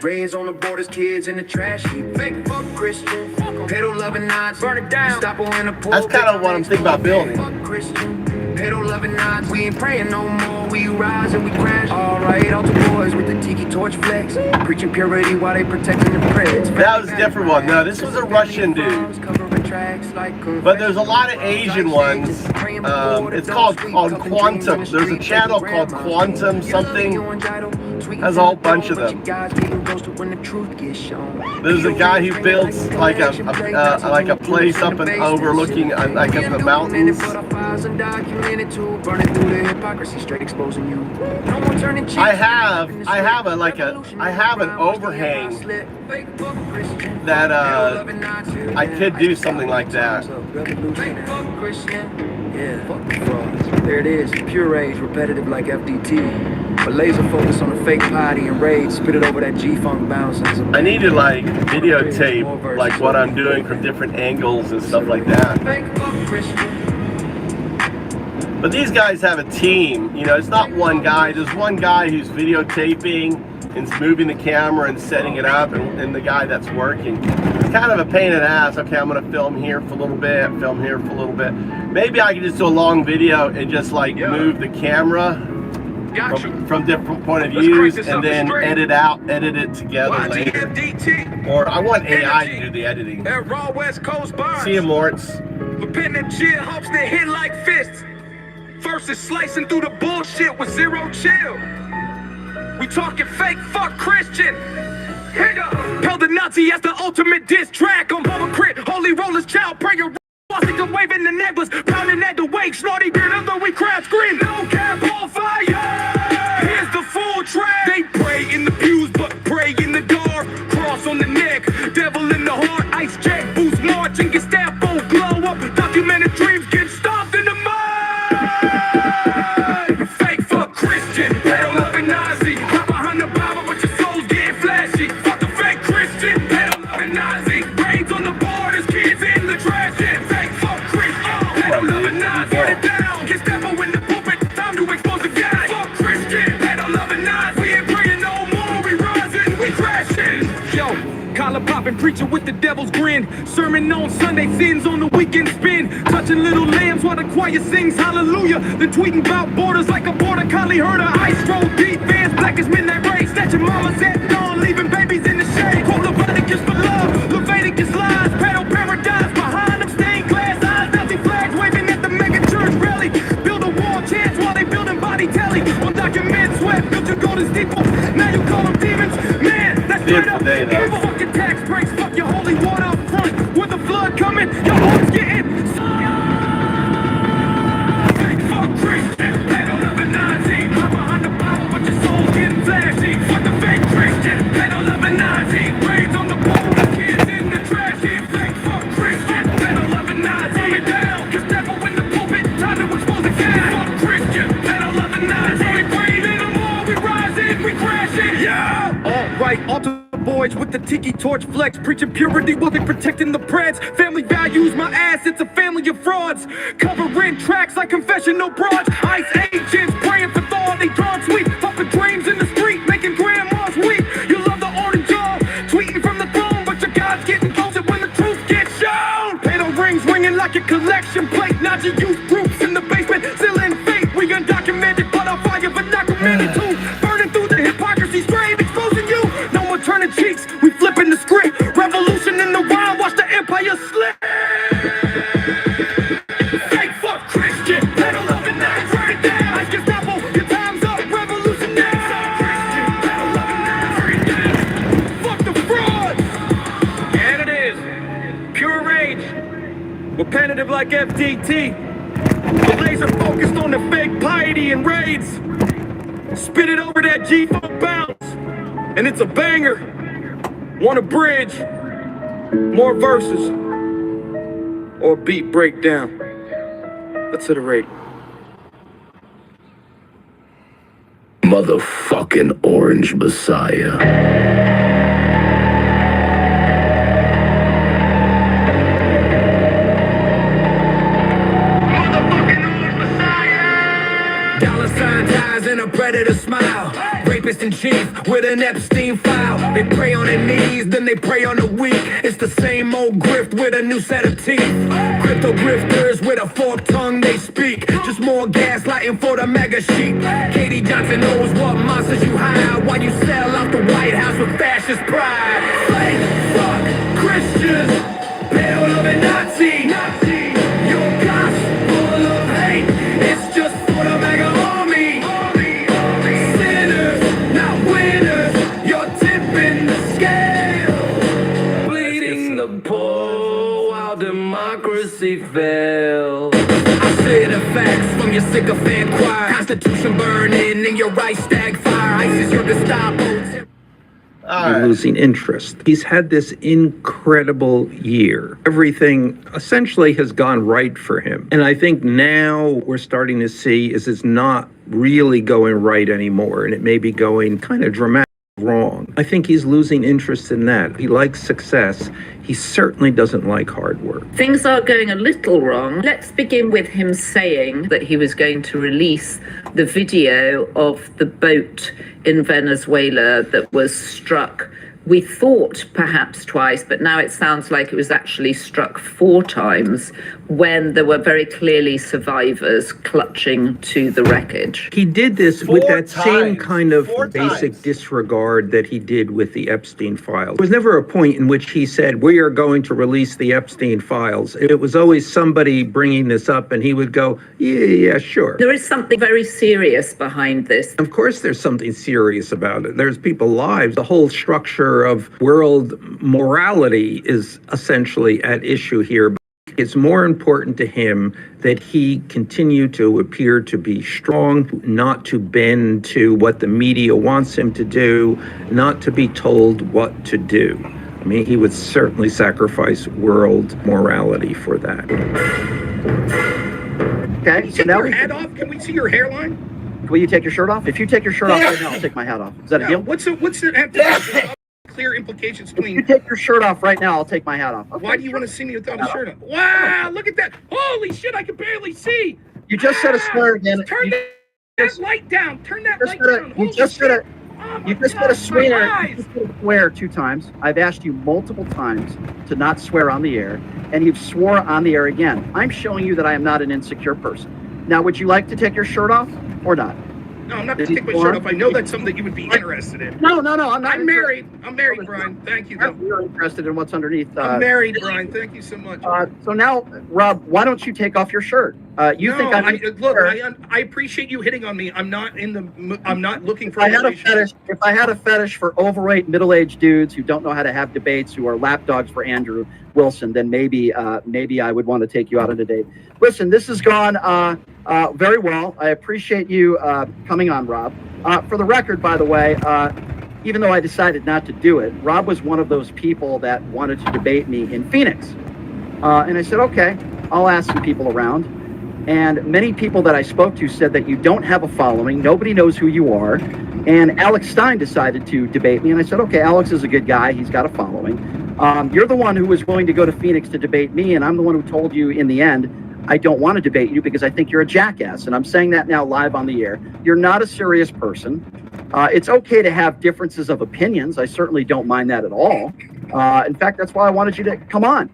Raised on the borders, kids in the trash heap. Fake fuck Christian, pedal loving Nazi, burn it down. That's kind of what I'm thinking about building. Pedal loving Nazi, we ain't praying no more. We rise and we crash. Alright, all the boys with the tiki torch flex, preaching purity while they protecting the preds. That was a different one. No, this was a Russian dude. But there's a lot of Asian ones. It's called Quantum. There's a channel called Quantum something. Has a whole bunch of them. There's a guy who builds like a place up and overlooking like in the mountains. I have an overhang that I could do something like that. Yeah, there it is, pure rage, repetitive like FDT. But laser focus on the fake piety and rage, spit it over that G-funk bounce. I need to like videotape like what I'm doing from different angles and stuff like that. But these guys have a team, you know, it's not one guy. There's one guy who's videotaping and moving the camera and setting it up, and the guy that's working. It's kind of a pain in the ass. Okay, I'm gonna film here for a little bit, film here for a little bit. Maybe I can just do a long video and just like move the camera from different point of views and then edit it together later. Or I want AI to do the editing. See you, Morts. Lieutenant Jill hopes they hit like fists. First is slicing through the bullshit with zero chill. We talking fake fuck Christian. Hell the Nazi as the ultimate diss track. I'm hypocrite, holy rollers, child prayer. Swastika waving the necklace, pounding at the wake. Snorty beard, although we crowd scream. No cap on fire. Here's the full track. They pray in the pews, but pray in the dark. Cross on the neck, devil in the heart. Ice jack boots marching, Gestapo glow up. Documented dreams get stomped in the mud. Fake fuck Christian, pedal loving Nazi. Hop behind the Bible, but your soul's getting flashy. Fuck the fake Christian, pedal loving Nazi. Raids on the borders, kids in the trash. Fake fuck Christian, pedal loving Nazi. Burn it down, Gestapo in the pulpit. Time to expose the guy. Fuck Christian, pedal loving Nazi. We ain't praying no more, we rising, we crashing. Yo, collar popping, preacher with the devil's grin. Sermon on Sunday, sins on the weekend spin. Touching little lambs while the choir sings hallelujah. Then tweeting about borders like a border collie herder. Ice roll deep, fans black as midnight rays. Snatching mamas at dawn, leaving babies in the shade. Quote Leviticus for love, Leviticus lies. Pedal paradise behind them stained glass eyes. Nazi flags waving at the mega church rally. Build a wall chance while they building body telly. Undocumented sweat, built your golden steeple. Now you call them demons, man, that's straight up evil. Fucking tax breaks, fuck your holy water up front. With the flood coming, your heart's getting fake fuck Christian, pedal loving Nazi. Hop behind the Bible, but your soul's getting flashy. Fuck the fake Christian, pedal loving Nazi. Raids on the border, kids in the trash. Fake fuck Christian, pedal loving Nazi. Burn it down, Gestapo in the pulpit. Time to expose the guy. Fuck Christian, pedal loving Nazi. We breathe in them all, we rising, we crashing. Yeah. Alright, altar boys with the tiki torch flex, preaching purity while they protecting the preds. Family values, my ass, it's a family of frauds. Covering tracks like confessional broads. Ice agents praying for thaw, they drawn sweet. Fuck the dreams in the street, making grandmas weep. You love the Project collection plate, Nazi youth groups in the basement, still in fate. We undocumented, but on fire, but not committed to. Burning through the hypocrisy, straight exposing you. No more turning cheeks, we flipping the script. Revolution in the wild, watch the empire slip. Fake fuck Christian, pedal up and now turn it down. Like Gestapo, your time's up, revolution now. Christian, pedal up and now turn it down. Fuck the fraud. And it is pure rage. We're penitent like FDT. We're laser focused on the fake piety and raids. Spit it over that G-funk bounce, and it's a banger. Want a bridge, more verses, or a beat breakdown. Let's hit a rate. Motherfucking Orange Messiah. And a predator smile, rapist in chief with an Epstein file. They prey on their knees, then they prey on the weak. It's the same old grift with a new set of teeth. Crypto grifters with a forked tongue they speak. Just more gaslighting for the mega sheep. Katie Johnson knows what monsters you hide while you sell out the White House with fascist pride. Fake fuck Christians, pale of a Nazi. Your gospel of hate, it's just for the mega army. Democracy failed. I say the facts from your sycophant choir. Constitution burning in your right stag fire. ISIS your Gestapo. Losing interest. He's had this incredible year. Everything essentially has gone right for him. And I think now we're starting to see is it's not really going right anymore. And it may be going kind of dramatic wrong. I think he's losing interest in that. He likes success. He certainly doesn't like hard work. Things are going a little wrong. Let's begin with him saying that he was going to release the video of the boat in Venezuela that was struck. We thought perhaps twice, but now it sounds like it was actually struck 4 times when there were very clearly survivors clutching to the wreckage. He did this with that same kind of basic disregard that he did with the Epstein files. There was never a point in which he said, we are going to release the Epstein files. It was always somebody bringing this up and he would go, yeah, sure. There is something very serious behind this. Of course there's something serious about it. There's people's lives. The whole structure of world morality is essentially at issue here. It's more important to him that he continue to appear to be strong, not to bend to what the media wants him to do, not to be told what to do. I mean, he would certainly sacrifice world morality for that. Okay, so now your head off? Can we see your hairline? Will you take your shirt off? If you take your shirt off right now, I'll take my hat off. Is that a deal? What's the clear implications between... If you take your shirt off right now, I'll take my hat off. Okay, why do you want to see me without a shirt on? Wow, look at that. Holy shit, I can barely see. You just said a swear again. Turn that light down. Turn that light down. You just said a swear. You just said a swear 2 times. I've asked you multiple times to not swear on the air, and you've swore on the air again. I'm showing you that I am not an insecure person. Now, would you like to take your shirt off or not? No, I'm not going to take my shirt off. I know that's something that you would be interested in. No, I'm not. I'm married. I'm married, Brian. Thank you, though. You're interested in what's underneath. I'm married, Brian. Thank you so much. So now, Rob, why don't you take off your shirt? I appreciate you hitting on me. I'm not looking for. If I had a fetish for overweight middle-aged dudes who don't know how to have debates, who are lapdogs for Andrew Wilson, then maybe I would want to take you out on a date. Listen, this has gone very well. I appreciate you coming on, Rob. For the record, by the way, even though I decided not to do it, Rob was one of those people that wanted to debate me in Phoenix. And I said, okay, I'll ask some people around. And many people that I spoke to said that you don't have a following. Nobody knows who you are. And Alex Stein decided to debate me. And I said, okay, Alex is a good guy. He's got a following. You're the one who was willing to go to Phoenix to debate me. And I'm the one who told you in the end, I don't want to debate you because I think you're a jackass. And I'm saying that now live on the air. You're not a serious person. It's okay to have differences of opinions. I certainly don't mind that at all. In fact, that's why I wanted you to come on.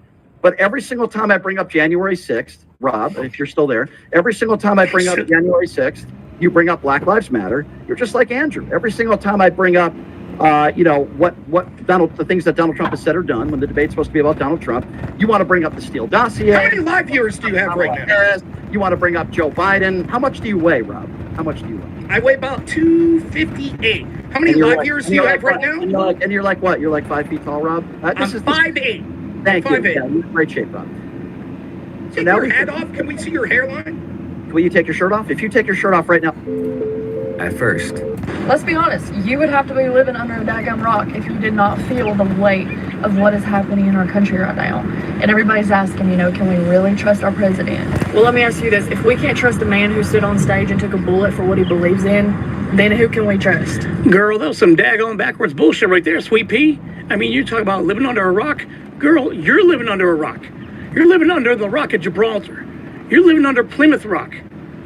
But every single time I bring up January 6th, Rob, if you're still there, every single time I bring up January 6th, you bring up Black Lives Matter. You're just like Andrew. Every single time I bring up, the things that Donald Trump has said or done when the debate's supposed to be about Donald Trump, you want to bring up the Steele dossier. How many live viewers do you have right now? Harris, you want to bring up Joe Biden. How much do you weigh, Rob? How much do you weigh? I weigh about 258. How many live viewers do you have right now? And you're like what? You're like 5 feet tall, Rob? I'm 5'8". Thank you. 5'8". Yeah, you're in great shape, Rob. Take your hat off. Can we see your hairline? Will you take your shirt off? If you take your shirt off right now. At first. Let's be honest, you would have to be living under a daggum rock if you did not feel the weight of what is happening in our country right now. And everybody's asking, can we really trust our president? Well, let me ask you this. If we can't trust a man who stood on stage and took a bullet for what he believes in, then who can we trust? Girl, that was some daggone backwards bullshit right there, Sweet Pea. I mean, you talk about living under a rock. Girl, you're living under a rock. You're living under the rock at Gibraltar. You're living under Plymouth Rock.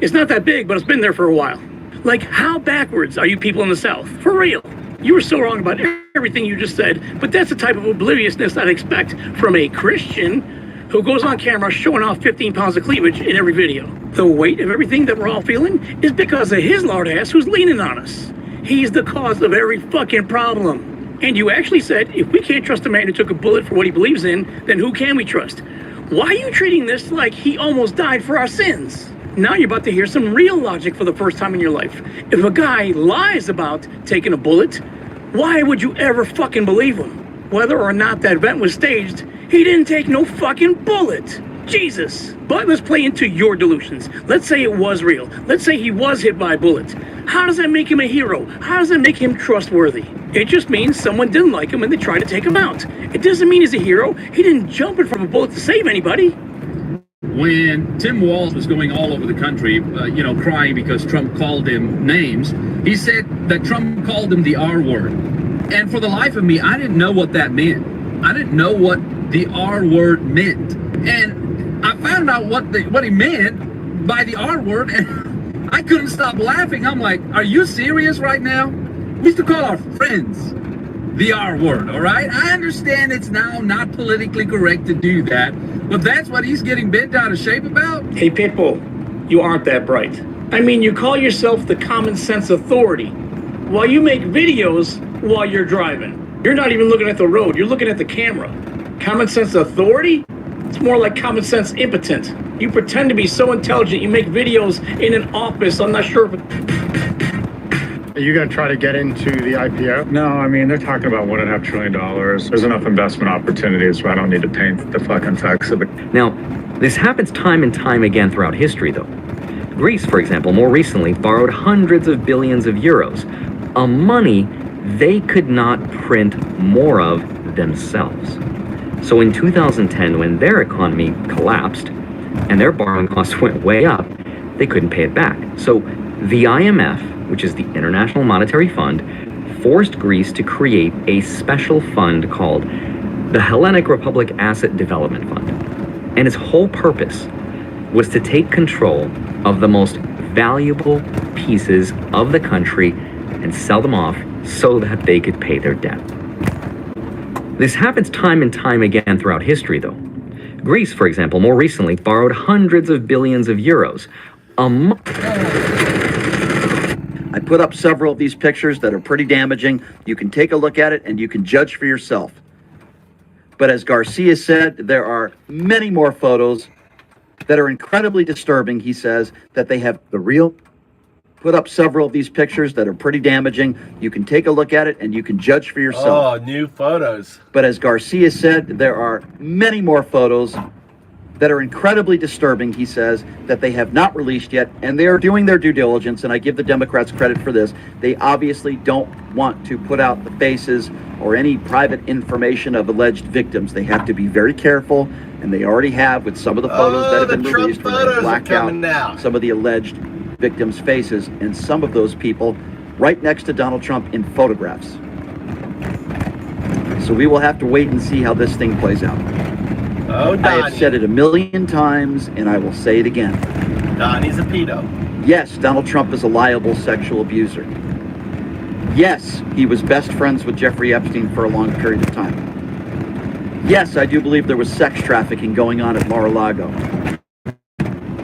It's not that big, but it's been there for a while. Like, how backwards are you people in the South? For real. You were so wrong about everything you just said, but that's the type of obliviousness I'd expect from a Christian who goes on camera showing off 15 pounds of cleavage in every video. The weight of everything that we're all feeling is because of his lard ass who's leaning on us. He's the cause of every fucking problem. And you actually said, if we can't trust a man who took a bullet for what he believes in, then who can we trust? Why are you treating this like he almost died for our sins? Now you're about to hear some real logic for the first time in your life. If a guy lies about taking a bullet, why would you ever fucking believe him? Whether or not that event was staged, he didn't take no fucking bullet. Jesus. But let's play into your delusions. Let's say it was real. Let's say he was hit by a bullet. How does that make him a hero? How does that make him trustworthy? It just means someone didn't like him and they tried to take him out. It doesn't mean he's a hero. He didn't jump in from a bullet to save anybody. When Tim Walz was going all over the country, crying because Trump called him names, he said that Trump called him the R word. And for the life of me, I didn't know what that meant. I didn't know what the R word meant. And I found out what he meant by the R word, and I couldn't stop laughing. I'm like, are you serious right now? We used to call our friends the R word, all right? I understand it's now not politically correct to do that, but that's what he's getting bent out of shape about? Hey, Pitbull, you aren't that bright. I mean, you call yourself the common sense authority while you make videos while you're driving. You're not even looking at the road, you're looking at the camera. Common sense authority? It's more like common sense impotent. You pretend to be so intelligent, you make videos in an office. I'm not sure if Are you going to try to get into the IPO? No, I mean, they're talking about $1.5 trillion. There's enough investment opportunities, so I don't need to paint the fucking facts of it. Now, this happens time and time again throughout history, though. Greece, for example, more recently borrowed hundreds of billions of euros, a money they could not print more of themselves. So in 2010, when their economy collapsed and their borrowing costs went way up, they couldn't pay it back. So the IMF, which is the International Monetary Fund, forced Greece to create a special fund called the Hellenic Republic Asset Development Fund. And its whole purpose was to take control of the most valuable pieces of the country and sell them off so that they could pay their debt. This happens time and time again throughout history, though. Greece, for example, more recently borrowed hundreds of billions of euros. I put up several of these pictures that are pretty damaging. You can take a look at it and you can judge for yourself. But as Garcia said, there are many more photos that are incredibly disturbing. He says that they have the real. Put up several of these pictures that are pretty damaging. You can take a look at it and you can judge for yourself. Oh, new photos. But as Garcia said, there are many more photos that are incredibly disturbing. He says that they have not released yet, and they are doing their due diligence, and I give the Democrats credit for this. They obviously don't want to put out the faces or any private information of alleged victims. They have to be very careful, and they already have with some of the photos that have been released where they black out some of the alleged victims' faces, and some of those people right next to Donald Trump in photographs. So we will have to wait and see how this thing plays out. Oh, Donnie. I have said it a million times, and I will say it again. Donnie's a pedo. Yes, Donald Trump is a liable sexual abuser. Yes, he was best friends with Jeffrey Epstein for a long period of time. Yes, I do believe there was sex trafficking going on at Mar-a-Lago.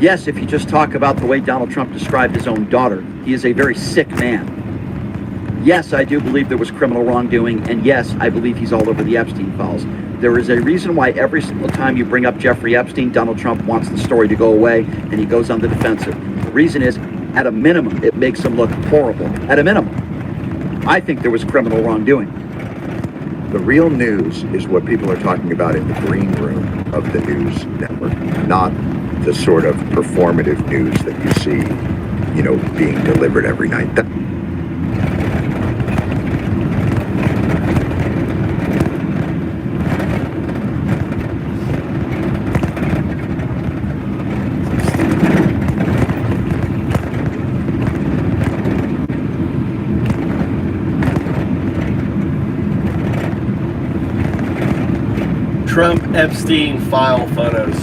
Yes, if you just talk about the way Donald Trump described his own daughter, he is a very sick man. Yes, I do believe there was criminal wrongdoing, and yes, I believe he's all over the Epstein files. There is a reason why every single time you bring up Jeffrey Epstein, Donald Trump wants the story to go away, and he goes on the defensive. The reason is, at a minimum, it makes him look horrible. At a minimum. I think there was criminal wrongdoing. The real news is what people are talking about in the green room of the news network, not the sort of performative news that you see, being delivered every night. Trump Epstein file photos.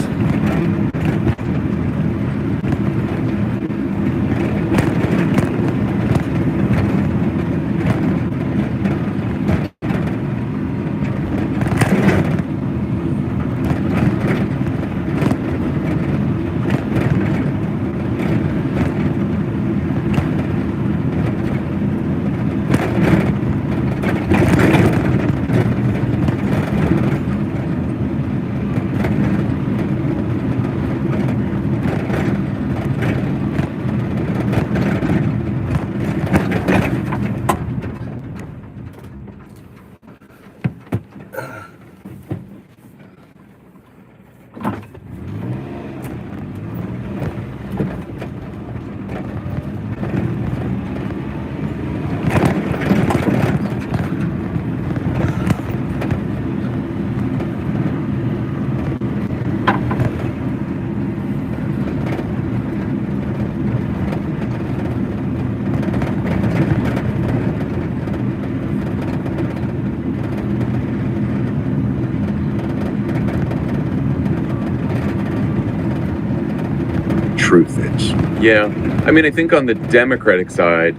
Truth is. Yeah, I mean, I think on the Democratic side,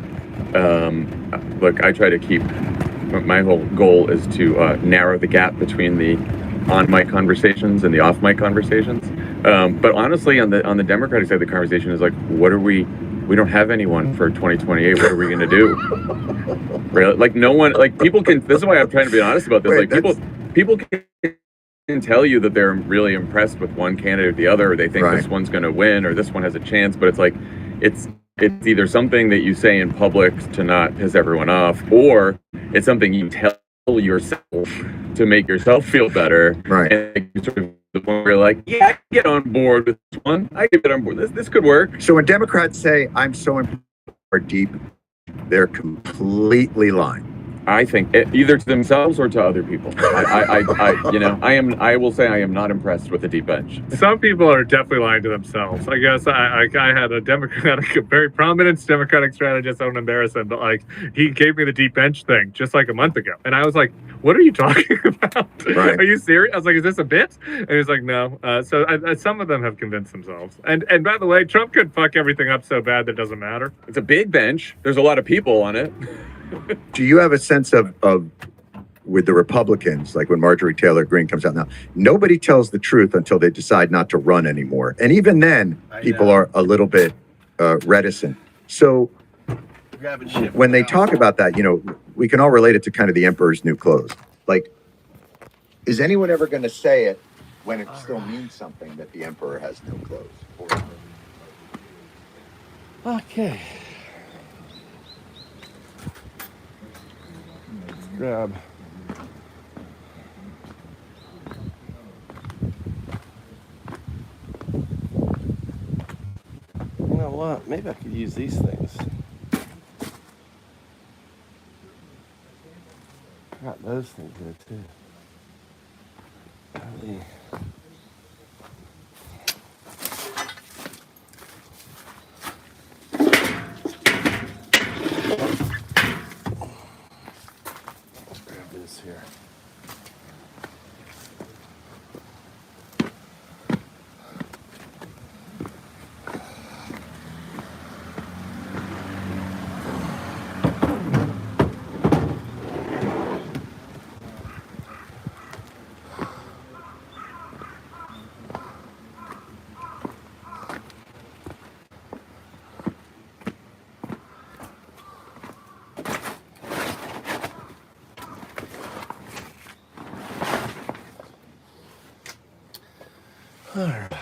look, I try to keep, my whole goal is to narrow the gap between the on-mic conversations and the off-mic conversations. But honestly, on the Democratic side, the conversation is like, we don't have anyone for 2028. What are we going to do? Really? Like, no one, like, people can, this is why I'm trying to be honest about this. Wait, like, people can tell you that they're really impressed with one candidate or the other, or they think this one's going to win, or this one has a chance, but it's like, it's either something that you say in public to not piss everyone off, or it's something you tell yourself to make yourself feel better. Right. And you sort of the point where you're like, yeah, I can get on board with this one. I can get on board. This could work. So when Democrats say, I'm so deep, they're completely lying. I think either to themselves or to other people. I will say I am not impressed with the deep bench. Some people are definitely lying to themselves. I guess I had a very prominent Democratic strategist. I don't embarrass him, but like he gave me the deep bench thing just like a month ago, and I was like, "What are you talking about? Right. Are you serious?" I was like, "Is this a bit?" And he's like, "No." So some of them have convinced themselves. And by the way, Trump could fuck everything up so bad that it doesn't matter. It's a big bench. There's a lot of people on it. Do you have a sense of with the Republicans, like when Marjorie Taylor Greene comes out now, nobody tells the truth until they decide not to run anymore. And even then, people are a little bit reticent. So when they talk about that, we can all relate it to kind of the emperor's new clothes. Like, is anyone ever going to say it when it still means something that the emperor has no clothes? Okay. Let's grab. You know what? Maybe I could use these things. I got those things here too. Golly. Let's grab this here. All right.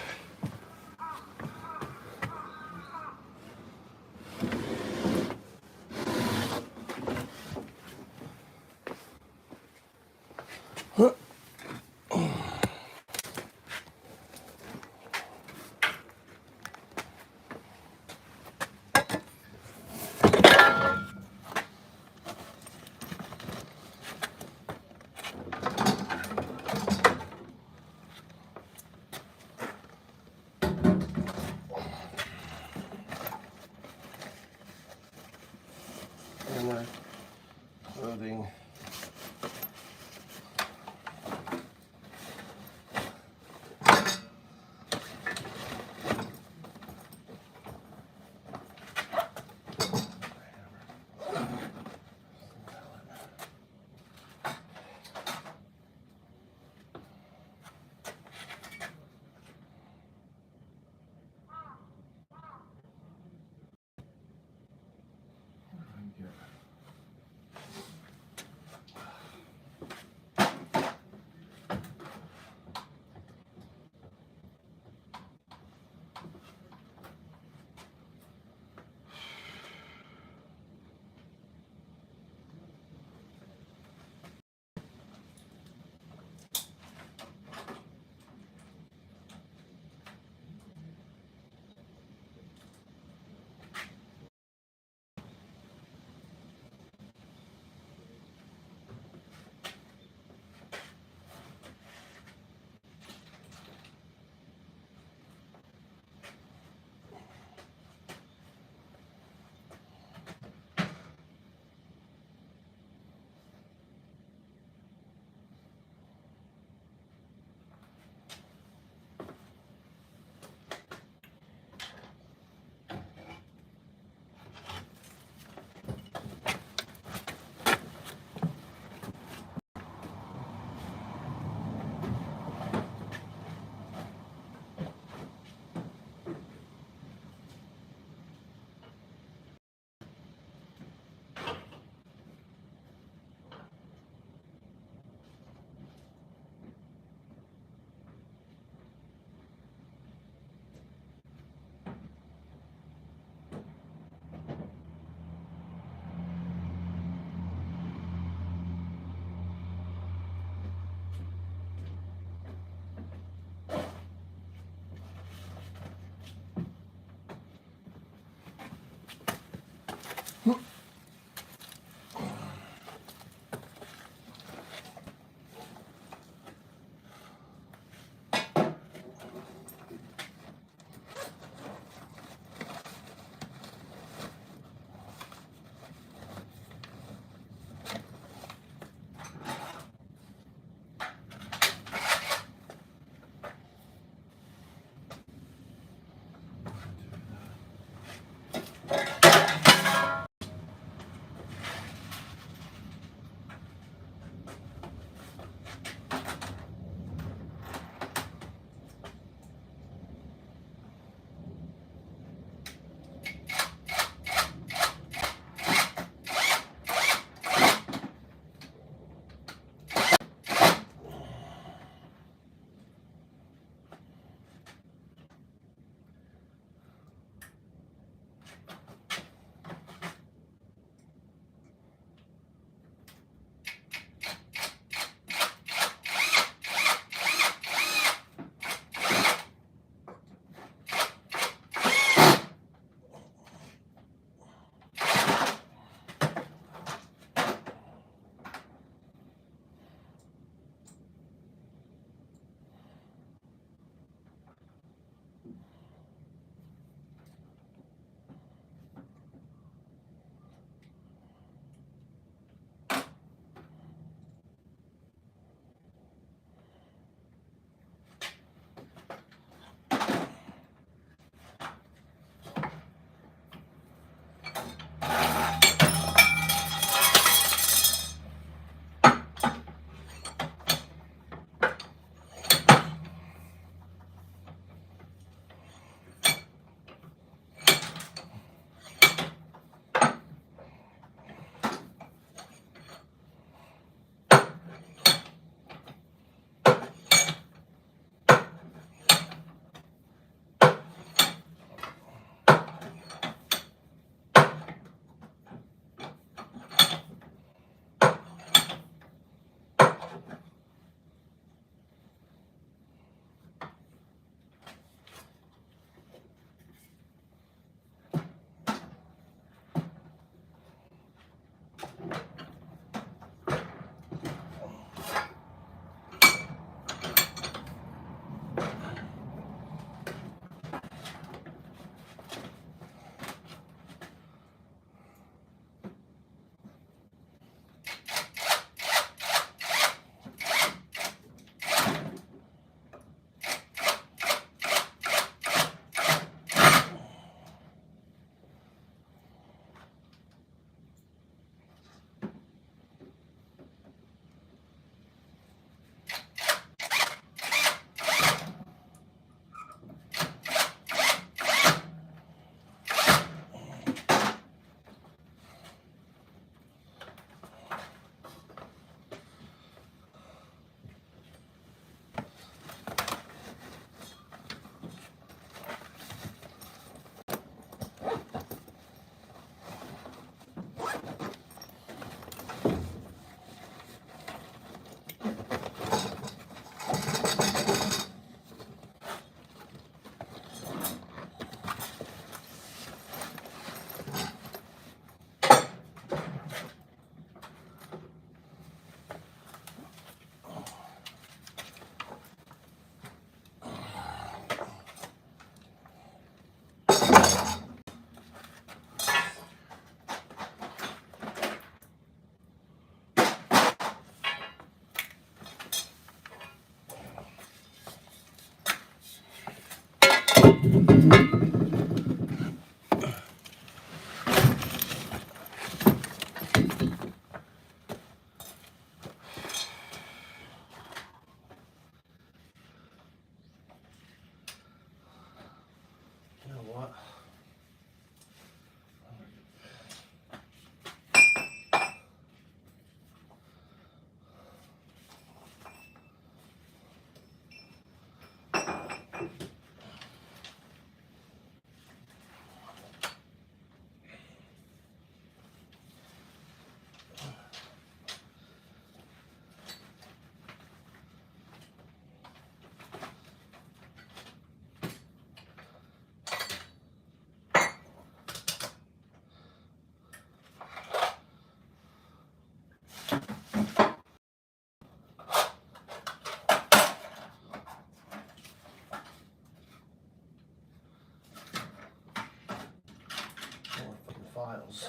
nails.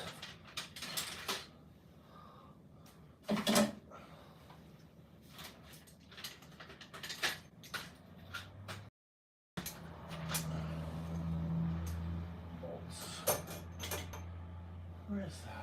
Bolts. Where is that?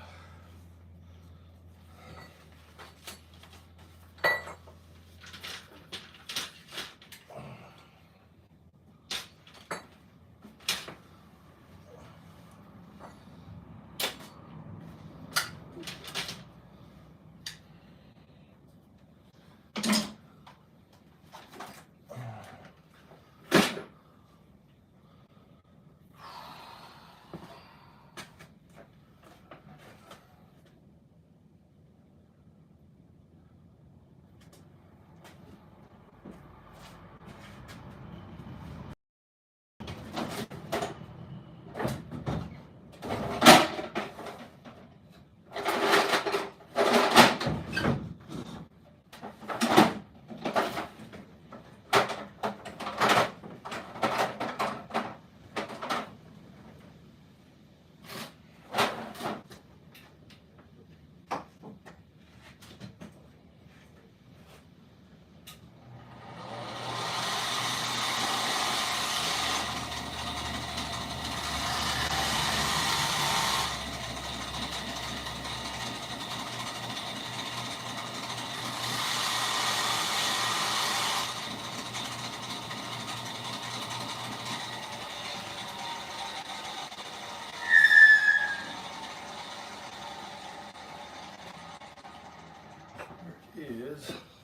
Is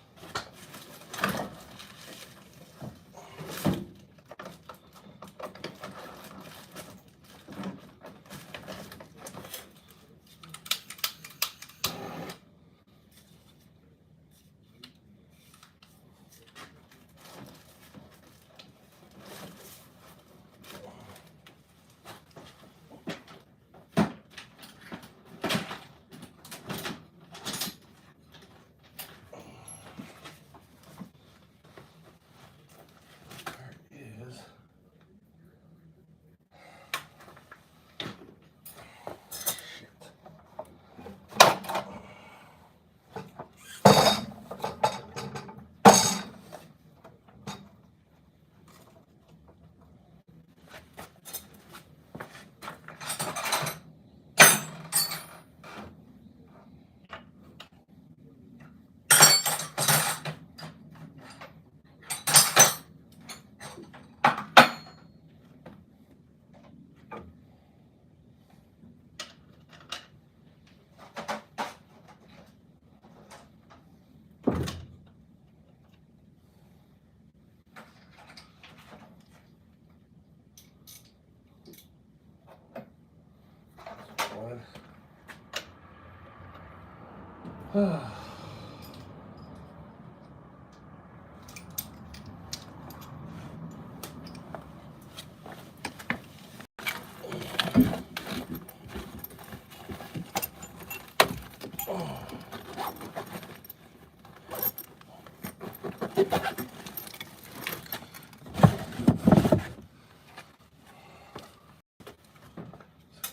one.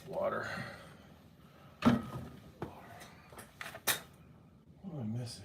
Water. What am I missing?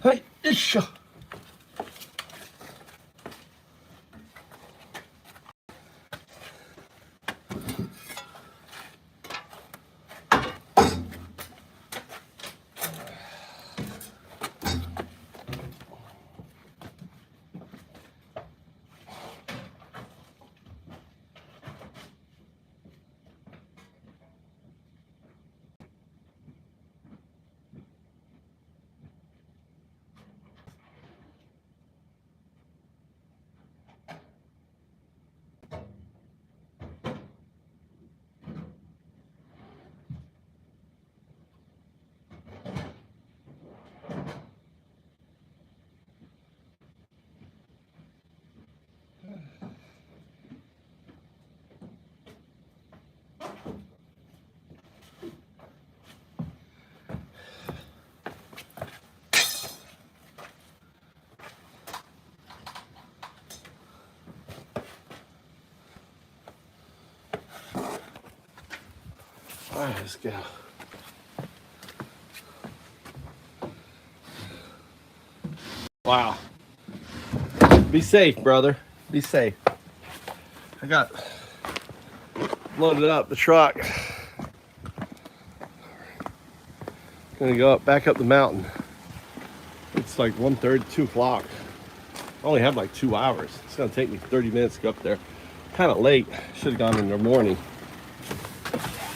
Hey, isha. All right, let's go. Wow. Be safe, brother. Be safe. I got loaded up the truck. Gonna go back up the mountain. It's like 1:30, 2 o'clock. I only have like 2 hours. It's gonna take me 30 minutes to go up there. Kind of late. Should have gone in the morning.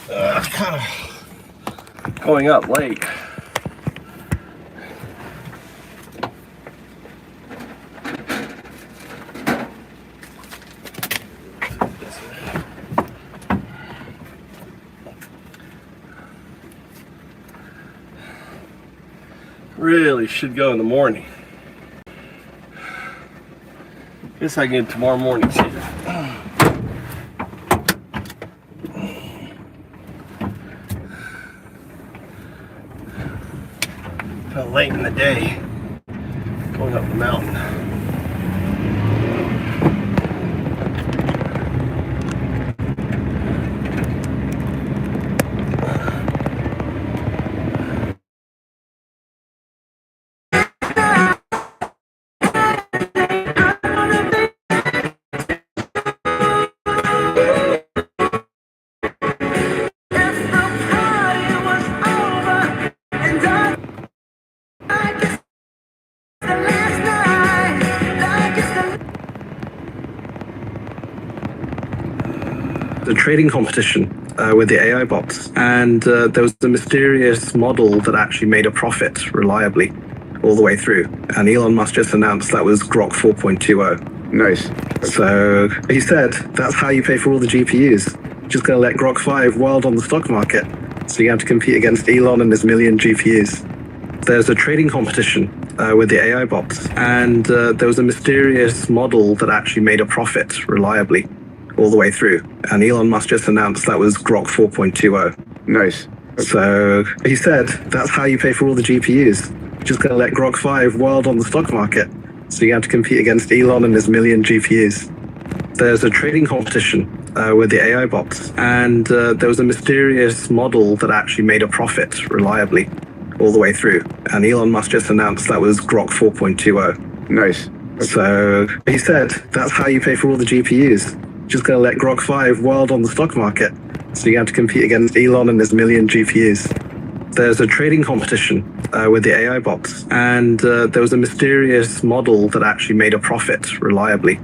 Kind of going up late. Really should go in the morning. Guess I can get tomorrow morning too. Kind of late in the day going up the mountain. The trading competition with the AI bots, and there was a mysterious model that actually made a profit reliably all the way through. And Elon Musk just announced that was Grok 4.20. Nice. So he said that's how you pay for all the GPUs. Just going to let Grok 5 wild on the stock market. So you have to compete against Elon and his million GPUs. There's a trading competition with the AI bots, and there was a mysterious model that actually made a profit reliably all the way through. And Elon Musk just announced that was Grok 4.20. Nice. So he said that's how you pay for all the GPUs. Just going to let Grok 5 wild on the stock market. So you have to compete against Elon and his million GPUs. There's a trading competition with the AI bots, and there was a mysterious model that actually made a profit reliably all the way through. And Elon Musk just announced that was Grok 4.20. Nice. So he said that's how you pay for all the GPUs. Just going to let Grok 5 wild on the stock market. So you have to compete against Elon and his million GPUs. There's a trading competition with the AI bots, and there was a mysterious model that actually made a profit reliably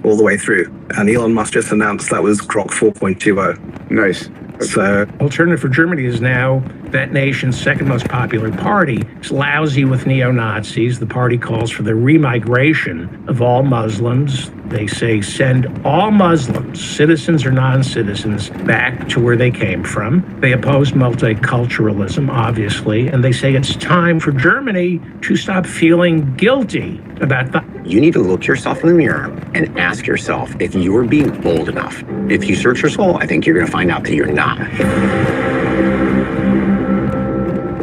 all the way through. And Elon Musk just announced that was Grok 4.20. Nice. So Alternative for Germany is now that nation's second most popular party. It's lousy with neo-Nazis. The party calls for the remigration of all Muslims. They say send all Muslims, citizens or non-citizens, back to where they came from. They oppose multiculturalism, obviously, and they say it's time for Germany to stop feeling guilty about the... You need to look yourself in the mirror and ask yourself if you are being bold enough. If you search your soul, I think you're going to find out that you're not.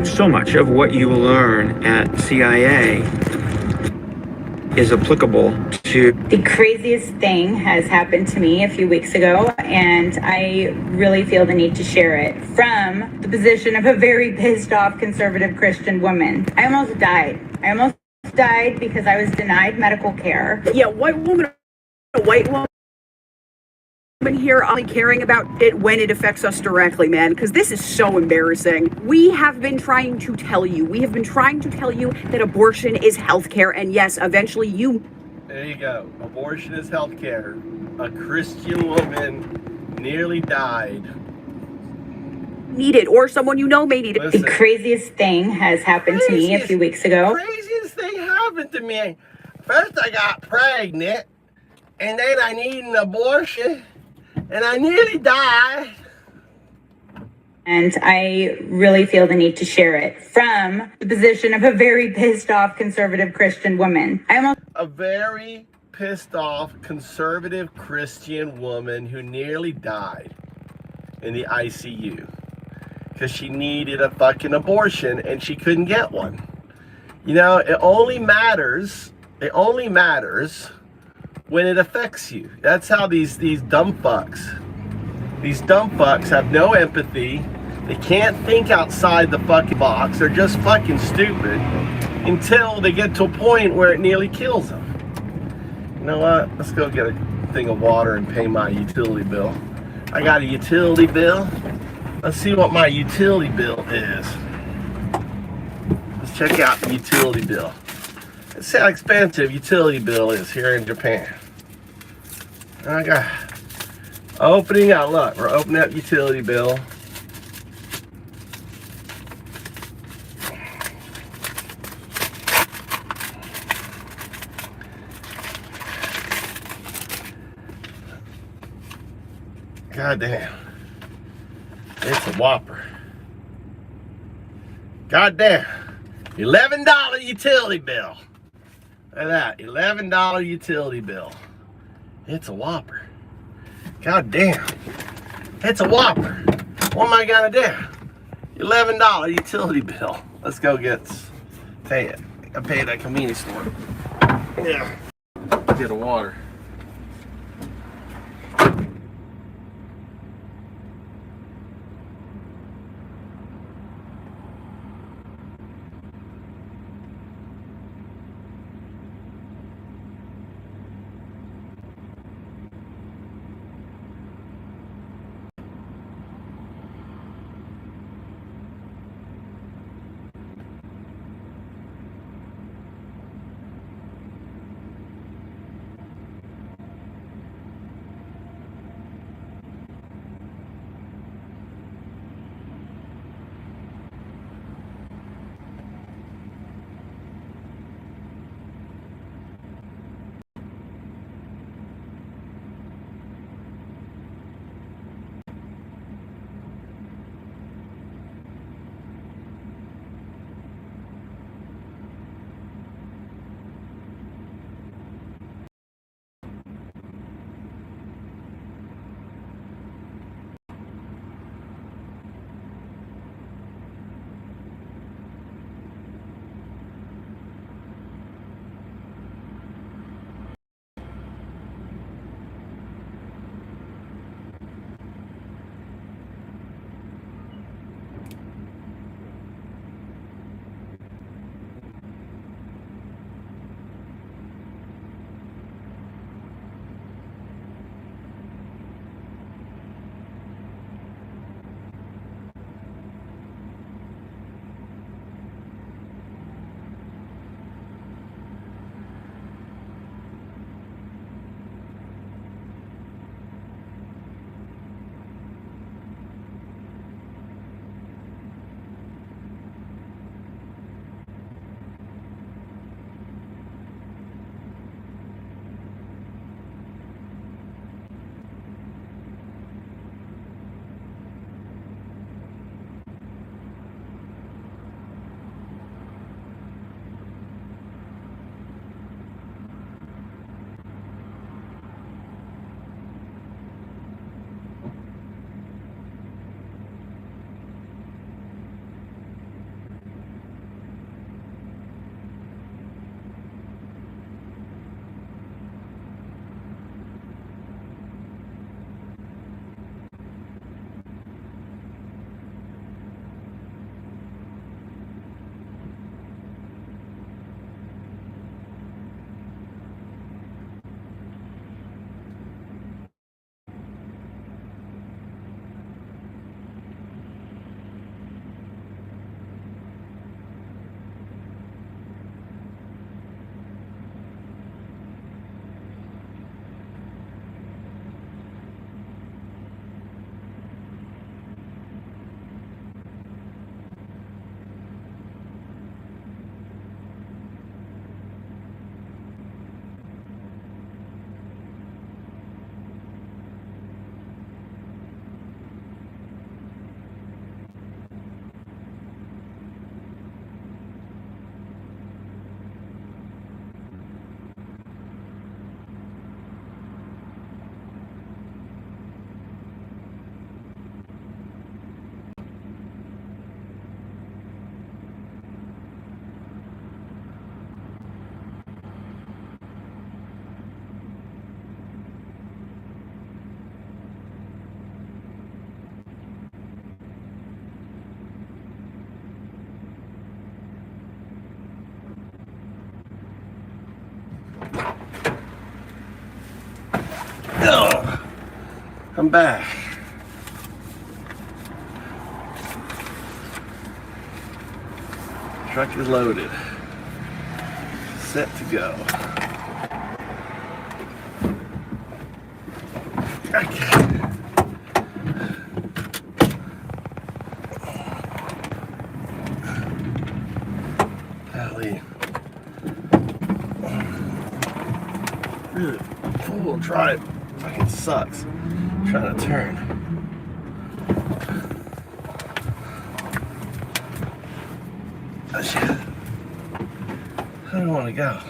So much of what you learn at CIA is applicable to... The craziest thing has happened to me a few weeks ago, and I really feel the need to share it from the position of a very pissed off conservative Christian woman. I almost died. died because I was denied medical care. Yeah, white woman, a white woman here only caring about it when it affects us directly, man, because this is so embarrassing. We have been trying to tell you that abortion is healthcare, and yes, eventually you... There you go. Abortion is healthcare. A Christian woman nearly died. Need it, or someone you know may need it. Listen, the craziest thing has happened to me a few weeks ago. Craziest thing happened to me. First I got pregnant, and then I need an abortion, and I nearly died. And I really feel the need to share it from the position of a very pissed off conservative Christian woman. A very pissed off conservative Christian woman who nearly died in the ICU because she needed a fucking abortion and she couldn't get one. You know, it only matters when it affects you. That's how these dumb fucks have no empathy. They can't think outside the fucking box. They're just fucking stupid until they get to a point where it nearly kills them. You know what? Let's go get a thing of water and pay my utility bill. I got a utility bill. Let's see what my utility bill is. Let's check out the utility bill. Let's see how expensive utility bill is here in Japan. I got opening up. Look, we're opening up utility bill. God damn. It's a whopper. God damn. $11 utility bill. Look at that. $11 utility bill. It's a whopper. God damn. It's a whopper. What am I gonna do? $11 utility bill. Let's go pay it. I pay it at a convenience store. Yeah. Get a water. I'm back. Truck is loaded. Set to go. Okay. Golly. Really, four-wheel drive fucking sucks. I'm trying to turn. How do I want to go?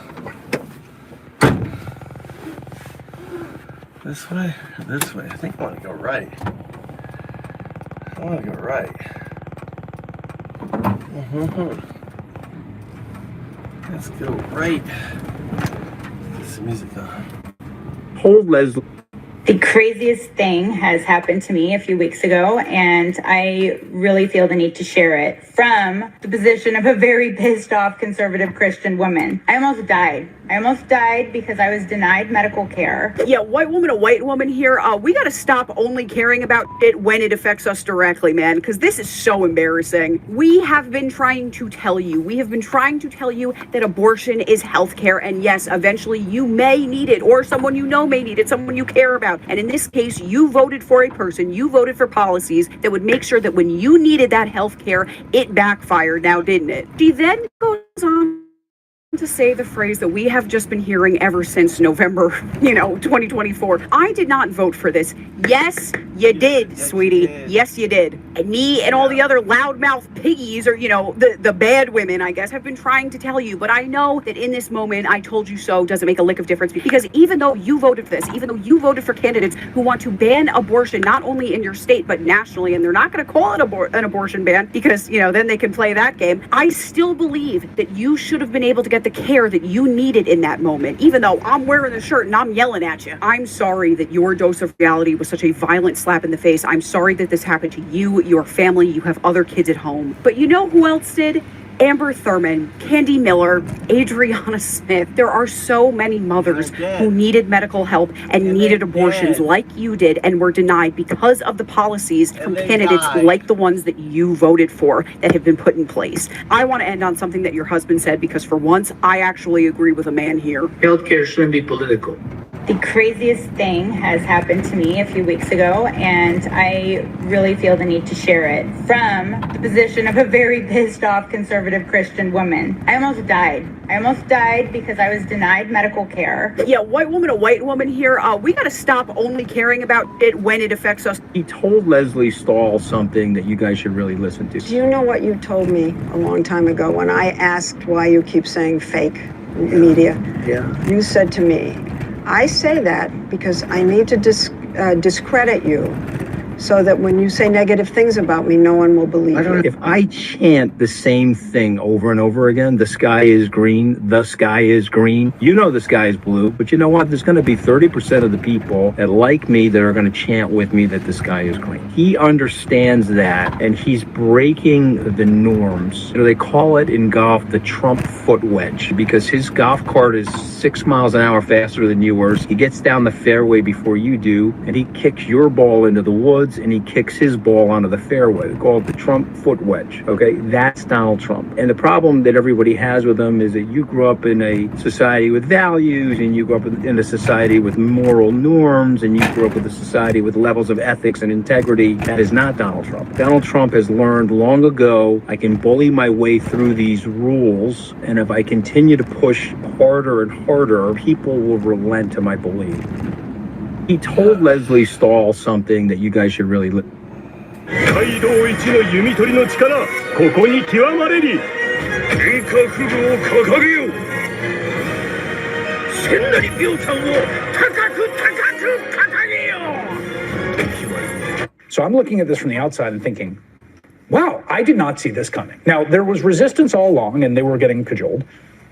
This way or this way? I think I want to go right. I want to go right. Let's go right. Get some music on. Hold Leslie. The craziest thing has happened to me a few weeks ago, and I really feel the need to share it from the position of a very pissed off conservative Christian woman. I almost died. I almost died because I was denied medical care. Yeah, white woman here. We gotta stop only caring about it when it affects us directly, man, because this is so embarrassing. We have been trying to tell you, that abortion is healthcare, and yes, eventually you may need it, or someone you know may need it, someone you care about. And in this case, you voted for a person, you voted for policies that would make sure that when you needed that healthcare, it backfired now, didn't it? She then goes on to say the phrase that we have just been hearing ever since November, 2024. I did not vote for this. Yes, you did, sweetie. Yes, you did. And me and all the other loudmouth piggies, or, the bad women, I guess, have been trying to tell you. But I know that in this moment, I told you so doesn't make a lick of difference, because even though you voted for this, even though you voted for candidates who want to ban abortion, not only in your state, but nationally, and they're not going to call it an abortion ban because, then they can play that game. I still believe that you should have been able to get the care that you needed in that moment, even though I'm wearing the shirt and I'm yelling at you. I'm sorry that your dose of reality was such a violent slap in the face. I'm sorry that this happened to you, your family. You have other kids at home. But you know who else did? Amber Thurman, Candy Miller, Adriana Smith. There are so many mothers who needed medical help and needed abortions like you did and were denied because of the policies from candidates like the ones that you voted for that have been put in place. I want to end on something that your husband said, because for once, I actually agree with a man here. Healthcare shouldn't be political. The craziest thing has happened to me a few weeks ago, and I really feel the need to share it from the position of a very pissed off conservative Christian woman. I almost died. I almost died because I was denied medical care. Yeah, white woman here. We gotta stop only caring about it when it affects us. He told Leslie Stahl something that you guys should really listen to. Do you know what you told me a long time ago when I asked why you keep saying fake media? Yeah. You said to me, I say that because I need to discredit you so that when you say negative things about me, no one will believe you. If I chant the same thing over and over again, the sky is green, the sky is green, the sky is blue, but you know what? There's going to be 30% of the people that like me that are going to chant with me that the sky is green. He understands that, and he's breaking the norms. They call it in golf the Trump foot wedge, because his golf cart is 6 miles an hour faster than yours. He gets down the fairway before you do, and he kicks your ball into the woods, and he kicks his ball onto the fairway. They call it the Trump foot wedge. Okay, that's Donald Trump. And the problem that everybody has with him is that you grew up in a society with values, and you grew up in a society with moral norms, and you grew up with a society with levels of ethics and integrity. That is not Donald Trump. Donald Trump has learned long ago, I can bully my way through these rules, and if I continue to push harder and harder, people will relent to my belief. He told Leslie Stahl something that you guys should really listen. 街道一の弓取りの力、ここに極まれり。計画部を掲げよう。千なり秒間を高く掲げよう。 So I'm looking at this from the outside and thinking, wow, I did not see this coming. Now, there was resistance all along, and they were getting cajoled.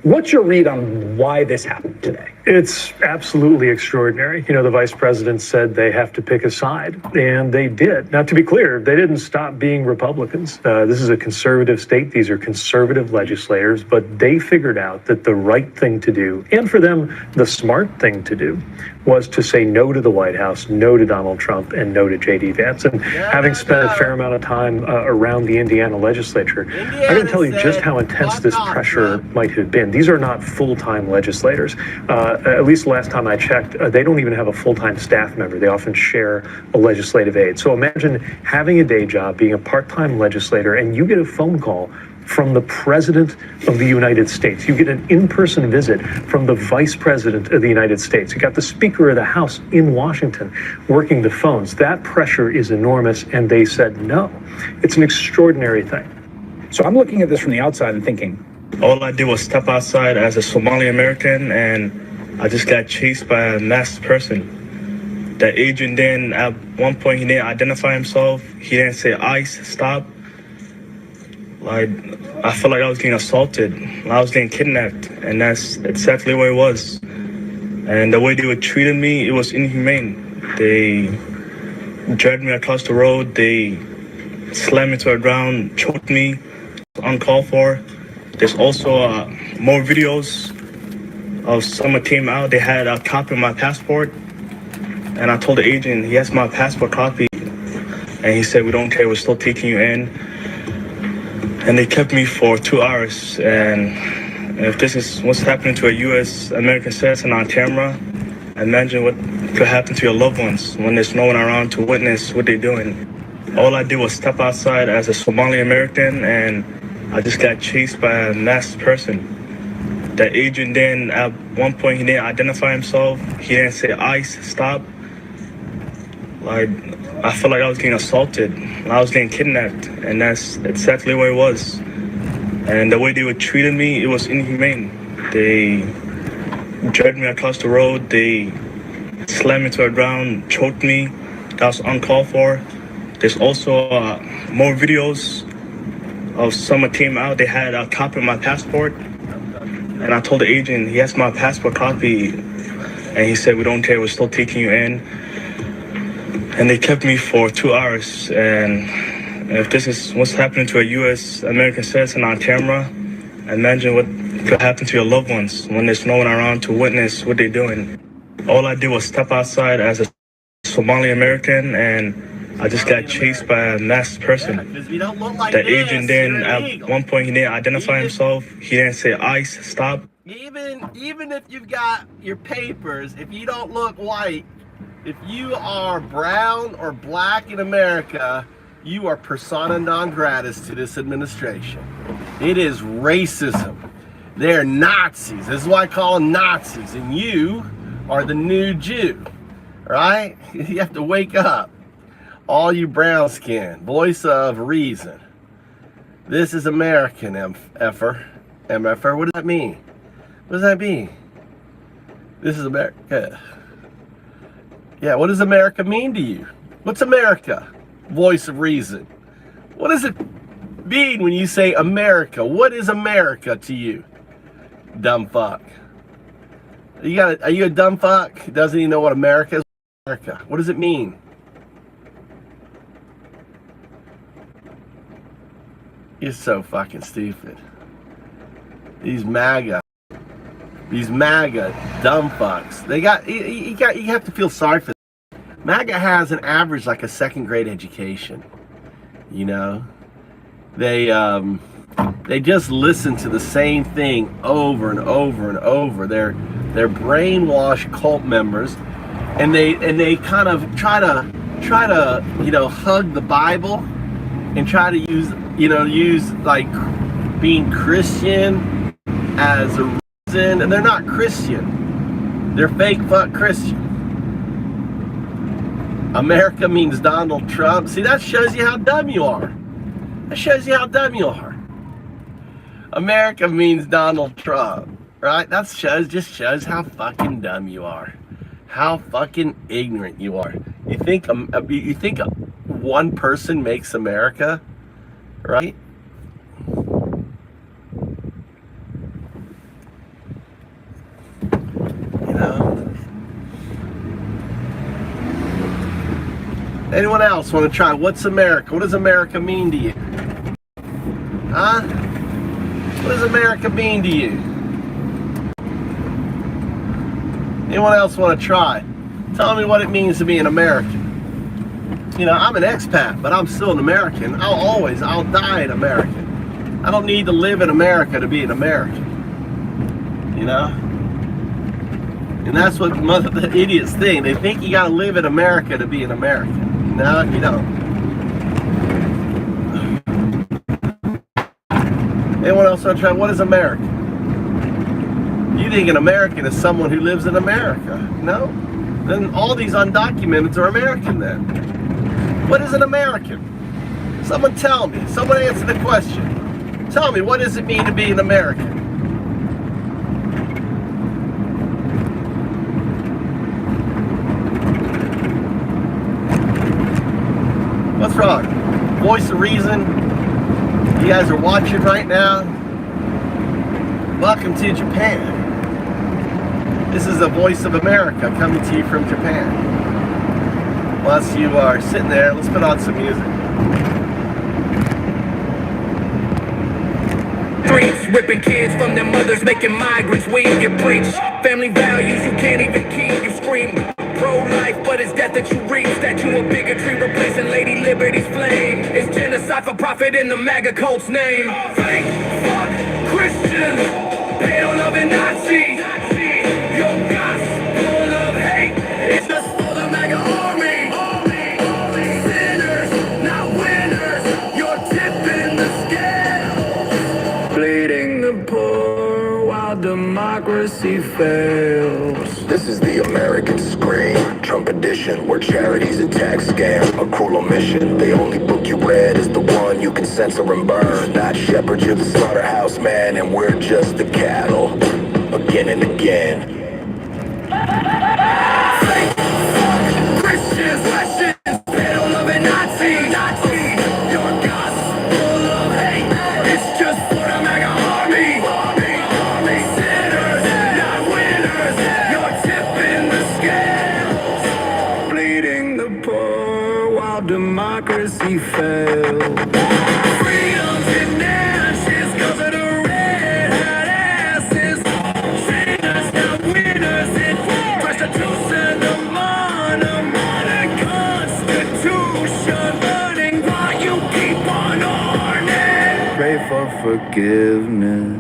What's your read on why this happened today? It's absolutely extraordinary. The vice president said they have to pick a side, and they did. Now, to be clear, they didn't stop being Republicans. This is a conservative state. These are conservative legislators, but they figured out that the right thing to do, and for them, the smart thing to do, was to say no to the White House, no to Donald Trump, and no to J.D. Vance. And having spent a fair amount of time around the Indiana legislature, I can tell you just how intense this pressure might have been. These are not full-time legislators. At least last time I checked, they don't even have a full-time staff member. They often share a legislative aide. So imagine having a day job, being a part-time legislator, and you get a phone call from the President of the United States. You get an in-person visit from the Vice President of the United States. You got the Speaker of the House in Washington working the phones. That pressure is enormous, and they said no. It's an extraordinary thing. So I'm looking at this from the outside and thinking, all I did was step outside as a Somali American, and I just got chased by a masked person. The agent then, at one point, he didn't identify himself. He didn't say ICE, stop. Like, I felt like I was getting assaulted. I was getting kidnapped, and that's exactly what it was. And the way they were treating me, it was inhumane. They dragged me across the road. They slammed me to the ground, choked me, uncalled for. There's also more videos of someone came out. They had a copy of my passport, and I told the agent, he has my passport copy, and he said, we don't care, we're still taking you in. And they kept me for 2 hours. And if this is what's happening to a U.S. American citizen on camera, imagine what could happen to your loved ones when there's no one around to witness what they're doing. All I did was step outside as a Somali American, and I just got chased by a masked person. The agent then, at one point, he didn't identify himself. He didn't say ICE, stop. Like, I felt like I was getting assaulted. I was getting kidnapped, and that's exactly what it was. And the way they were treating me, it was inhumane. They dragged me across the road. They slammed me to the ground, choked me. That was uncalled for. There's also more videos of someone came out. They had a copy of my passport, and I told the agent, he has my passport copy, and he said, we don't care, we're still taking you in. And they kept me for 2 hours. And if this is what's happening to a U.S. American citizen on camera, imagine what could happen to your loved ones when there's no one around to witness what they're doing. All I did was step outside as a Somali American, and I just got chased by a masked person. The agent then, at one point, he didn't identify himself. He didn't say ICE, stop. Even if you've got your papers, if you don't look white, if you are brown or black in America, you are persona non gratis to this administration. It is racism. They're Nazis. This is why I call them Nazis. And you are the new Jew, right? You have to wake up. All you brown skin, voice of reason. This is American, MFer. What does that mean? What does that mean? This is America. Yeah, what does America mean to you? What's America? Voice of reason. What does it mean when you say America? What is America to you? Dumb fuck. Are you a dumb fuck? Doesn't even know what America is? America. What does it mean? You're so fucking stupid. These MAGA dumb fucks. You have to feel sorry for them. MAGA has an average like a second grade education. You know? They just listen to the same thing over and over and over. They're brainwashed cult members, and they kind of try to hug the Bible and try to use like being Christian as a reason, and they're not Christian. They're fake fuck Christian. America means Donald Trump. See, that shows you how dumb you are. That shows you how dumb you are. America means Donald Trump, right? That just shows how fucking dumb you are. How fucking ignorant you are. You think one person makes America, right? You know? Anyone else want to try? What's America? What does America mean to you? Huh? What does America mean to you? Anyone else want to try? Tell me what it means to be an American. You know, I'm an expat, but I'm still an American. I'll die an American. I don't need to live in America to be an American. You know? And that's what the idiots think. They think you gotta live in America to be an American. No, you don't. Anyone else want to try? What is America? You think an American is someone who lives in America? No? Then all these undocumented are American then. What is an American? Someone tell me. Someone answer the question. Tell me, what does it mean to be an American? What's wrong? Voice of reason? You guys are watching right now? Welcome to Japan. This is the voice of America coming to you from Japan. Once you are sitting there, let's put on some music. Streets, ripping kids from their mothers, making migrants weave. You preach family values you can't even keep. You scream pro-life, but it's death that you reap. Statue of bigotry replacing Lady Liberty's flame. It's genocide for profit in the MAGA cult's name. Fake, fuck, Christians, pedo-loving Nazis. Your gospel of hate, it's just for the MAGA army. Sinners, not winners, you're tipping the scale. Bleeding the poor while democracy fails. This is the American scream, Trump edition, where charity's a tax scam, a cruel omission. The only book you read is the one you can censor and burn. Not shepherd, you're the slaughterhouse man, and we're just the cattle, again and again. Fake, fuck, Christians, Russians, pedo-loving Nazis. Your gospel of hate, it's just for the MAGA army. Sinners, not winners, you're tipping the scales. Bleeding the poor while democracy fails. Freedom's in ashes 'cause of the red-hot asses. Sinners, not winners, it's prostitution, the Constitution. Burning while you keep on earning. Pray for forgiveness.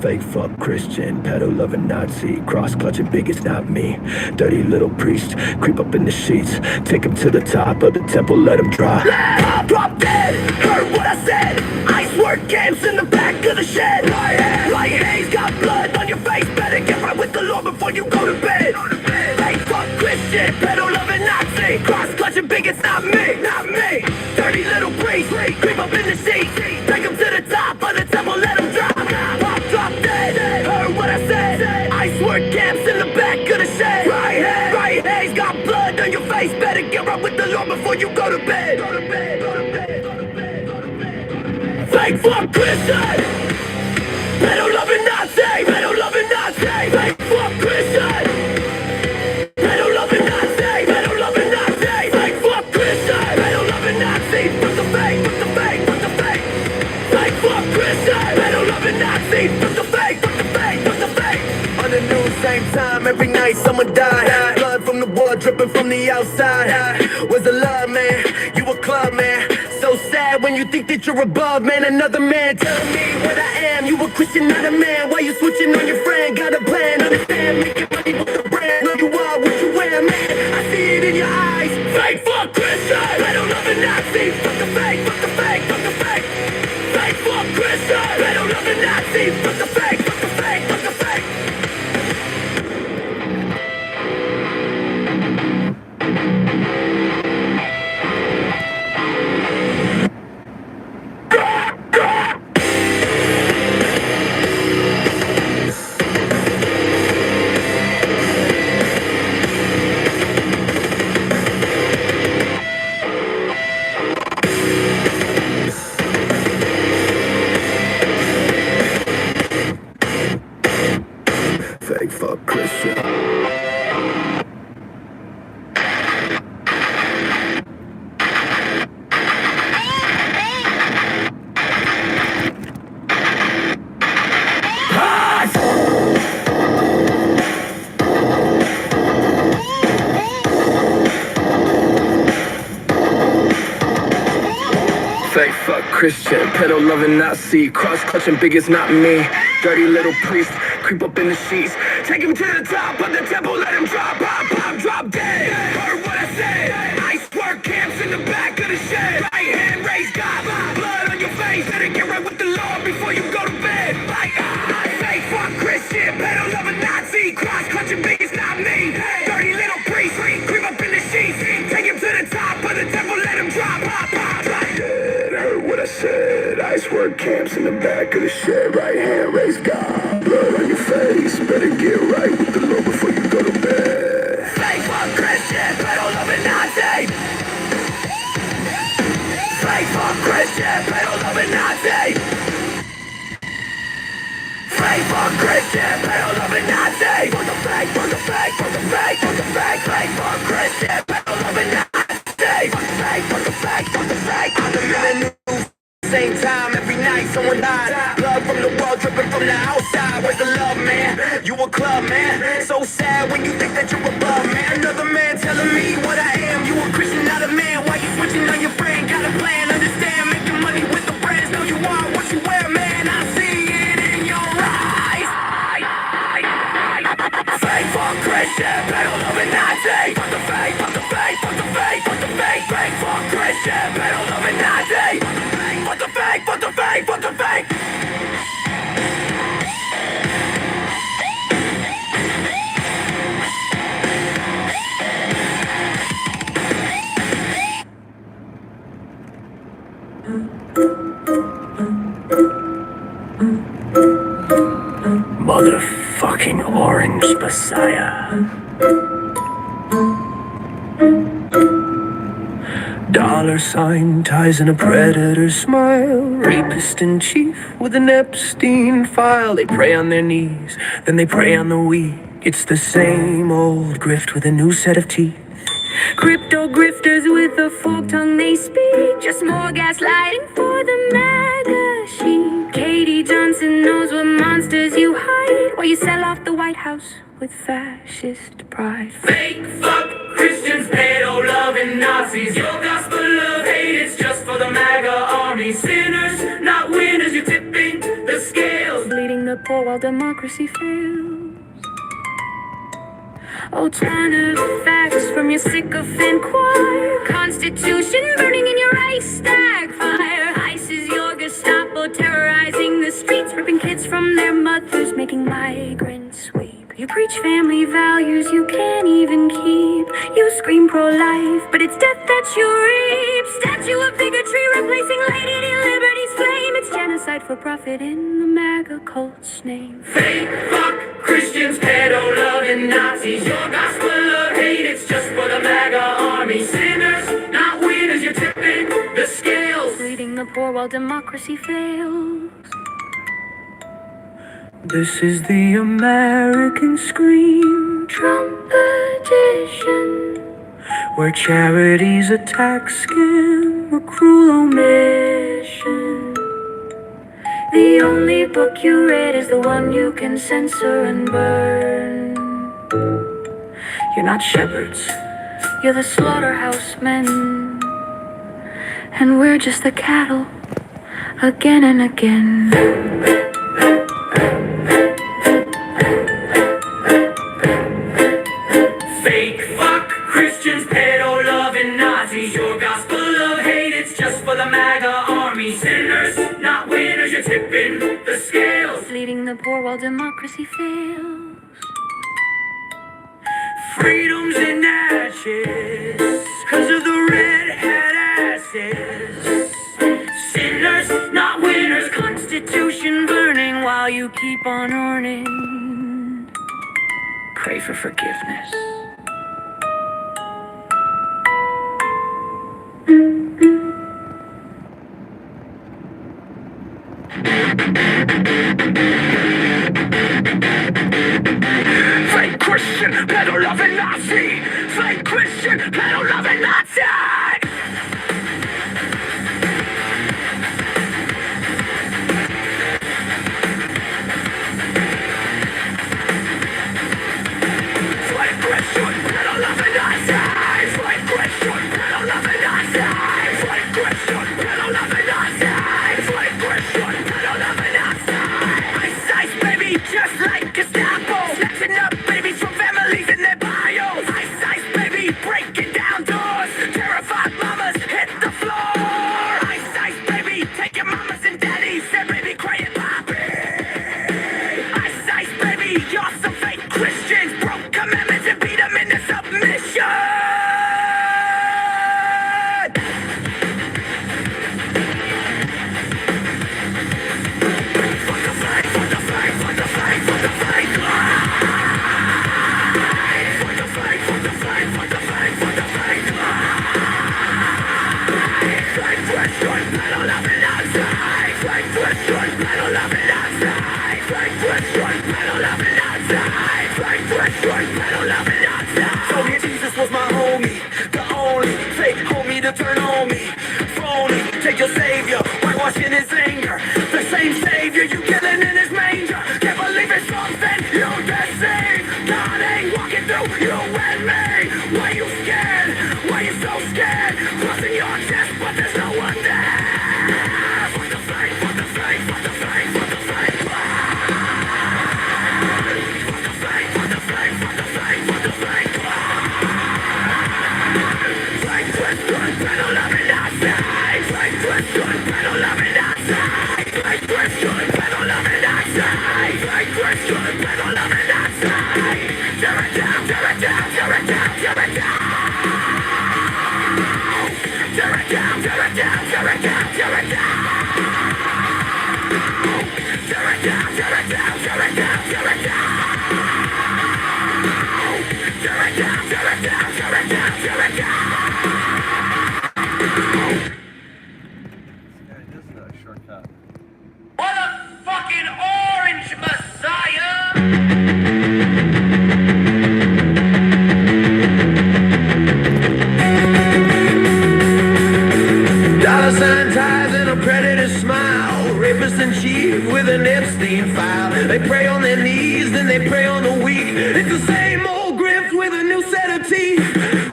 Fake fuck Christian, pedo-loving Nazi, cross-clutching bigots, not me. Dirty little priest, creep up in the sheets, take him to the top of the temple, let him drop. Drop dead, heard what I said. Ice work camps in the back of the shed. Like haze, got blood on your face. Better get right with the Lord before you go to bed. Fake fuck Christian, pedo-loving Nazi, cross-clutching bigots, not me. Dirty little priest, creep up in the sheets, take him to the top of the temple, let him drop. Drop dead, heard what I said. Ice work camps in the back of the shed. Right haze, got blood on your face. Better get right with the Lord before you go to bed. Fake fuck Christian, pedo-loving Nazi, pedo-loving Nazi. Fake fuck Christian, pedo-loving Nazi, pedo-loving Nazi. Fake fuck Christian, pedo-loving Nazi. Fuck the fake, fuck the fake, fuck the fake. Fake fuck Christian, pedo-loving Nazi. Fuck the fake, fuck the fake, fuck the fake. On the news, same time, every night someone died. Blood from the war dripping from the outside. Was a love, man, you a club, man. So sad when you think that you're above, man. Another man telling me what I am. You a Christian, not a man. Why you switching on your friend? Got a plan, understand, making money with the brand. Know you are what you wear, man. I see it in your eyes. Fake fuck Christian, pedo-loving Nazi. Fuck the fake, fuck the fake, fuck the fake. Fake fuck Christian, pedo-loving Nazi. Fuck the fake, fuck the fake, fuck the fake. Christian, pedo loving Nazi, cross clutching biggest not me. Dirty little priest, creep up in the sheets. Take him to the top of the temple, let him drop, pop, pop, drop dead. Heard what I said? Ice work camps in the back of the shed. Right hand raised God, blood on your face. Better get right with the Lord before you go to bed. Like, fake fuck Christian, pedo loving Nazi, cross clutching biggest not me. Dirty little priest, creep up in the sheets. Take him to the top of the temple, let him drop, pop, pop, drop dead. Heard what I said? Ice work camps in the back of the shed. Right hand raised God, blood on your face. Better get right with the Lord before you go to bed. Fake fuck Christian, pedo loving Nazi. Fake fuck Christian, pedo loving Nazi. Fake fuck Christian, pedo loving Nazi. Fuck the fake, fuck the fake, fuck the fake, fuck the fake. Fake fuck Christian, pedo loving Nazi. Fuck the fake, fuck the fake, fuck the fake. I'm the million news. Same time every night someone died. Blood from the world dripping from the outside. Where's the love, man? You a club, man. So sad when you think that you're above, man. Another man telling me what I am. You a Christian, not a man. Why you switching on your friend? Got a plan, understand. Making money with the brands. Know you are what you wear, man. I see it in your eyes. Fake fuck Christian, pedo loving Nazi. Fuck the fake, fuck the fake, fuck the fake, fuck the fake. Fake fuck Christian, pedo loving Nazi. Fuck the fake, fuck the fake, fuck the fake. Motherfucking orange messiah. Dollar sign ties and a predator smile. Rapist in chief with an Epstein file. They pray on their knees, then they prey on the weak. It's the same old grift with a new set of teeth. Crypto grifters with a forked tongue they speak. Just more gaslighting for the MAGA sheep. Katie Johnson knows what monsters you hide while you sell off the White House with fascist pride. Fake fuck Christians, pedo loving Nazis. Your gospel of hate, it's just for the MAGA army. Sinners, not winners, you're tipping the scales. Bleeding the poor while democracy fails. Alternative facts from your sycophant choir. Constitution burning in your ice stack fire. ICE is your Gestapo terrorizing the streets, ripping kids from their mothers, making migrants weep. You preach family values you can't even keep. You scream pro-life, but it's death that you reap. Statue of bigotry replacing Lady Liberty's flame. It's genocide for profit in the MAGA cult's name. Fake fuck Christians, pedo loving Nazis. Your gospel of hate, it's just for the MAGA army. Sinners, not winners, you're tipping the scales. Bleeding the poor while democracy fails. This is the American scream, Trump edition, where charity's a tax scam, a cruel omission. The only book you read is the one you can censor and burn. You're not shepherds, you're the slaughterhouse men, and we're just the cattle, again and again. Fake fuck Christians, pedo loving Nazis. Your gospel of hate, it's just for the MAGA army. Sinners, not winners, you're tipping the scales. Leading the poor while democracy fails. freedom's in ashes, 'cause of the red hat asses. Sinners, not winners, Constitution burning while you keep on earning. Pray for forgiveness. Fake Christian, pedo-loving Nazi! Fake Christian, pedo-loving Nazi! Fake Christian, pedo-loving Nazi! Fake Christian, pedo-loving Nazi! Fake Christian, pedo-loving Nazi! clean file. They pray on their knees, then they pray on the weak. It's the same old grift with a new set of teeth.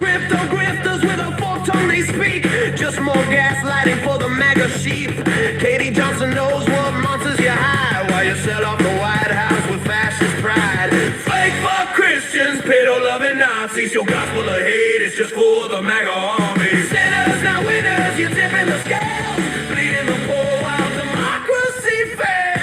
Grifters with a forked tongue they speak. Just more gaslighting for the MAGA sheep. Katie Johnson knows what monsters you hide while you sell off the White House with fascist pride. Fake fuck Christians, pedo-loving Nazis. Your gospel of hate is just for the MAGA army. Sinners, not winners, you're tipping the scales. Bleeding the poor while democracy fails.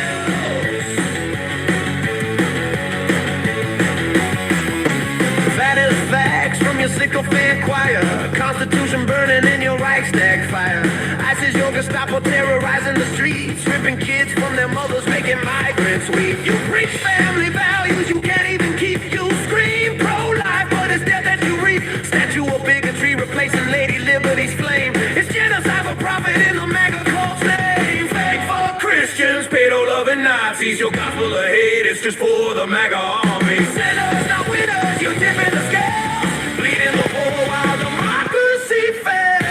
That is facts from your sycophant choir. Constitution burning in your Reichstag fire. ISIS, your Gestapo terrorizing the streets. Ripping kids from their mothers, making migrants weep. You preach family values you can't even keep. You scream pro-life, but it's death that you reap. Statue of bigotry replacing Lady Liberty's flame. It's genocide for profit in the MAGA cult's name. Fake for Christians, pedo-loving Nazis. Your gospel of hate is just for the MAGA army. Sinners, not winners, you're tipping the scales. Bleeding the poor while democracy fails.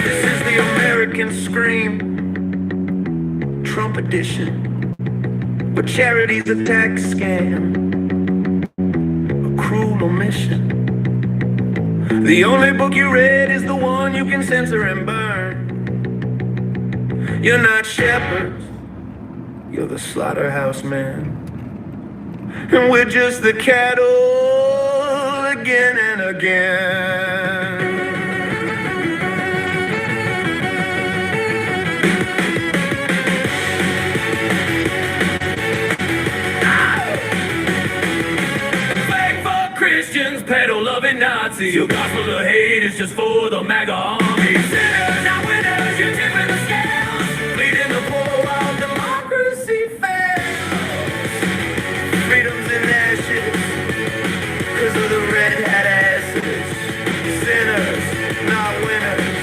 This is the American Scream, Trump edition. But charity's a tax scam, a cruel omission. The only book you read is the one you can censor and burn. You're not shepherds, you're the slaughterhouse man. And we're just the cattle again and again. Christians, pedo-loving Nazis. Your gospel of hate is just for the MAGA army. Sinners, not winners, you're tipping the scales. Bleeding the poor while democracy fails. Freedom's in ashes, cause of the red hat asses. Sinners, not winners.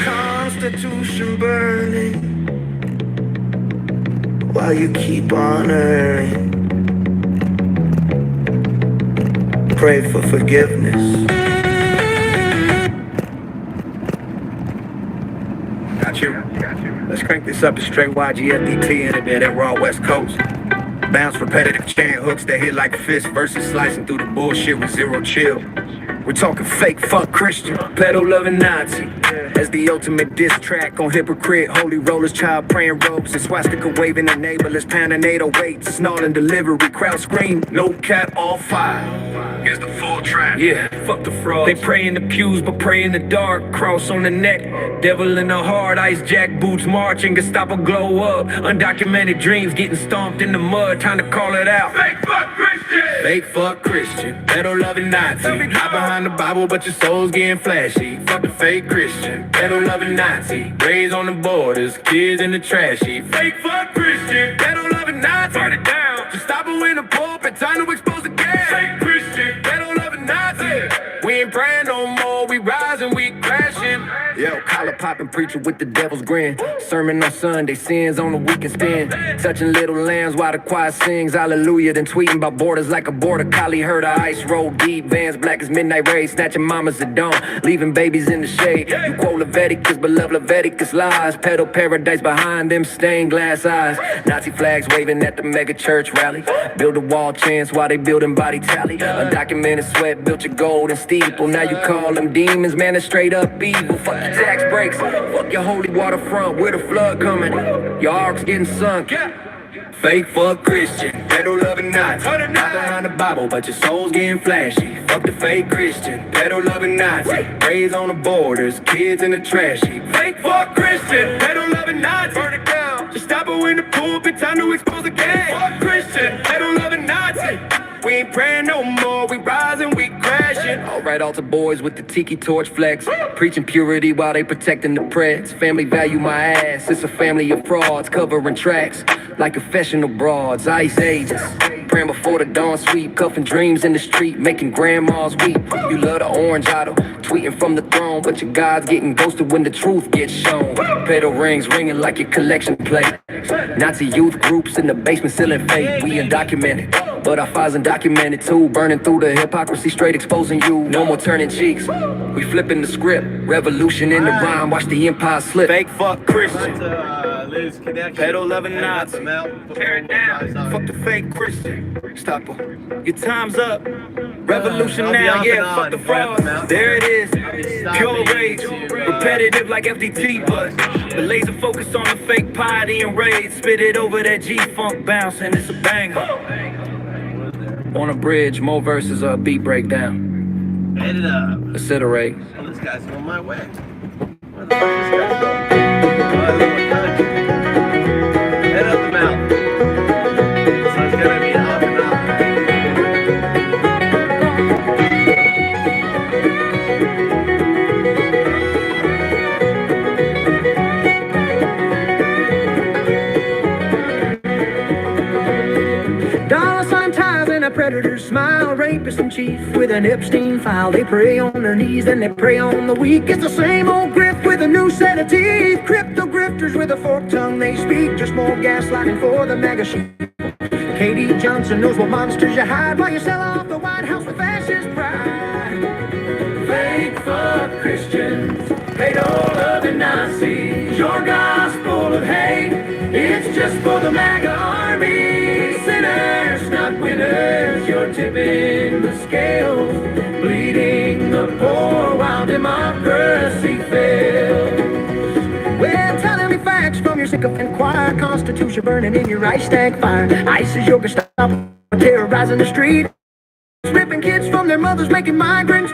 Constitution burning while you keep on earning. Pray for forgiveness. Got you. Let's crank this up to straight YGFDT in a bit at Raw West Coast. Bounce repetitive chain hooks that hit like fists versus slicing through the bullshit with zero chill. We're talking fake fuck Christian, pedo-loving Nazi. As the ultimate diss track on hypocrite, holy rollers, child praying robes, and swastika waving enablers, pounding 808s, snarling delivery, crowd scream, no cap, all fire. Here's the full track. Yeah, fuck the fraud. They pray in the pews, but pray in the dark. Cross on the neck, devil in the heart. Ice jack boots marching, Gestapo glow up. Undocumented dreams getting stomped in the mud. Time to call it out. Fake fuck Christian. Fake fuck Christian. Pedo-loving Nazi. Hide behind the Bible, but your soul's getting flashy. Fuck the fake Christian. Pedo-loving Nazi. Raised on the borders, kids in the trash heap. Fake fuck Christian. Pedo-loving Nazi. Turn it down. Gestapo in the pulpit. Time to expose the gas. Fake Christian. Pedo-loving Nazi. We ain't praying no more. We rising, we crashing. Yo, collar popping preacher with the devil's grin. Sermon on Sunday, sins on the weekend spin. Touching little lambs while the choir sings hallelujah. Then tweeting about borders like a border collie. Heard a ice roll deep, vans black as midnight rays. Snatching mamas at dawn, leaving babies in the shade. You quote Leviticus, but love Leviticus lies. Pedo paradise behind them stained glass eyes. Nazi flags waving at the mega church rally. Build a wall chants while they building body tally. Undocumented sweat built your golden steeple. Now you call them demons, man, it's straight up evil. Fuck your tax breaks, fuck your holy waterfront. Where the flood coming? Your ark's getting sunk. Fake fuck Christian, pedo-loving Nazi. Not behind the Bible, but your soul's getting flashy. Fuck the fake Christian, pedo-loving Nazi. Raised on the borders, kids in the trash heap. Fake fuck Christian, pedo-loving Nazi. Burn it down, just stop it in the pulpit. Time to expose the gang. Fuck Christian, pedo-loving Nazi. We ain't praying no more, we rising, we crashing. Alright, altar boys with the tiki torch flex. Preaching purity while they protecting the press. Family value my ass, it's a family of frauds. Covering tracks like confessional broads, ice ages. praying before the dawn sweep, cuffing dreams in the street, making grandmas weep. You love the orange idol, tweeting from the throne, but your God's getting ghosted when the truth gets shown. Pedal rings ringing like your collection plate. Nazi youth groups in the basement selling fake. We undocumented, but our files undocumented too. Burning through the hypocrisy, straight exposing you. No more turning cheeks. We flipping the script. Revolution in the rhyme. Watch the empire slip. Fake fuck Christian. Pedal loving Nazi. Tear it down. Fuck the fake Christian. Stop em. Your time's up. Revolution now. Yeah, fuck the fraud. There it is. Pure rage. Repetitive like FDT, but laser focus on the fake piety and rage. Spit it over that G-funk bounce and it's a banger. On a bridge, more verses or a beat breakdown. Head it up. Accelerate. Oh, this guy's on my way. Where the fuck is this guy going? Head up the mountain. So it's gonna be up and up. Dollar sign ties and a predator's smile. Rapist and chief with an Epstein file. They prey on their knees and they prey on the weak. It's the same old grift with a new set of teeth. Crypto grifters with a forked tongue they speak. Just more gaslighting for the mega sheep. Katie Johnson knows what monsters you hide while you sell off the White House with fascist pride. Fake fuck Christians, hate all of the Nazis. Your gospel of hate, it's just for the MAGA army. Sinners, not winners, you're tipping the scales, bleeding the poor while democracy fails. Well, telling me facts from your sycophant choir. Constitution burning in your ice stack fire. ICE is your Gestapo terrorizing the street, ripping kids from their mothers, making migrants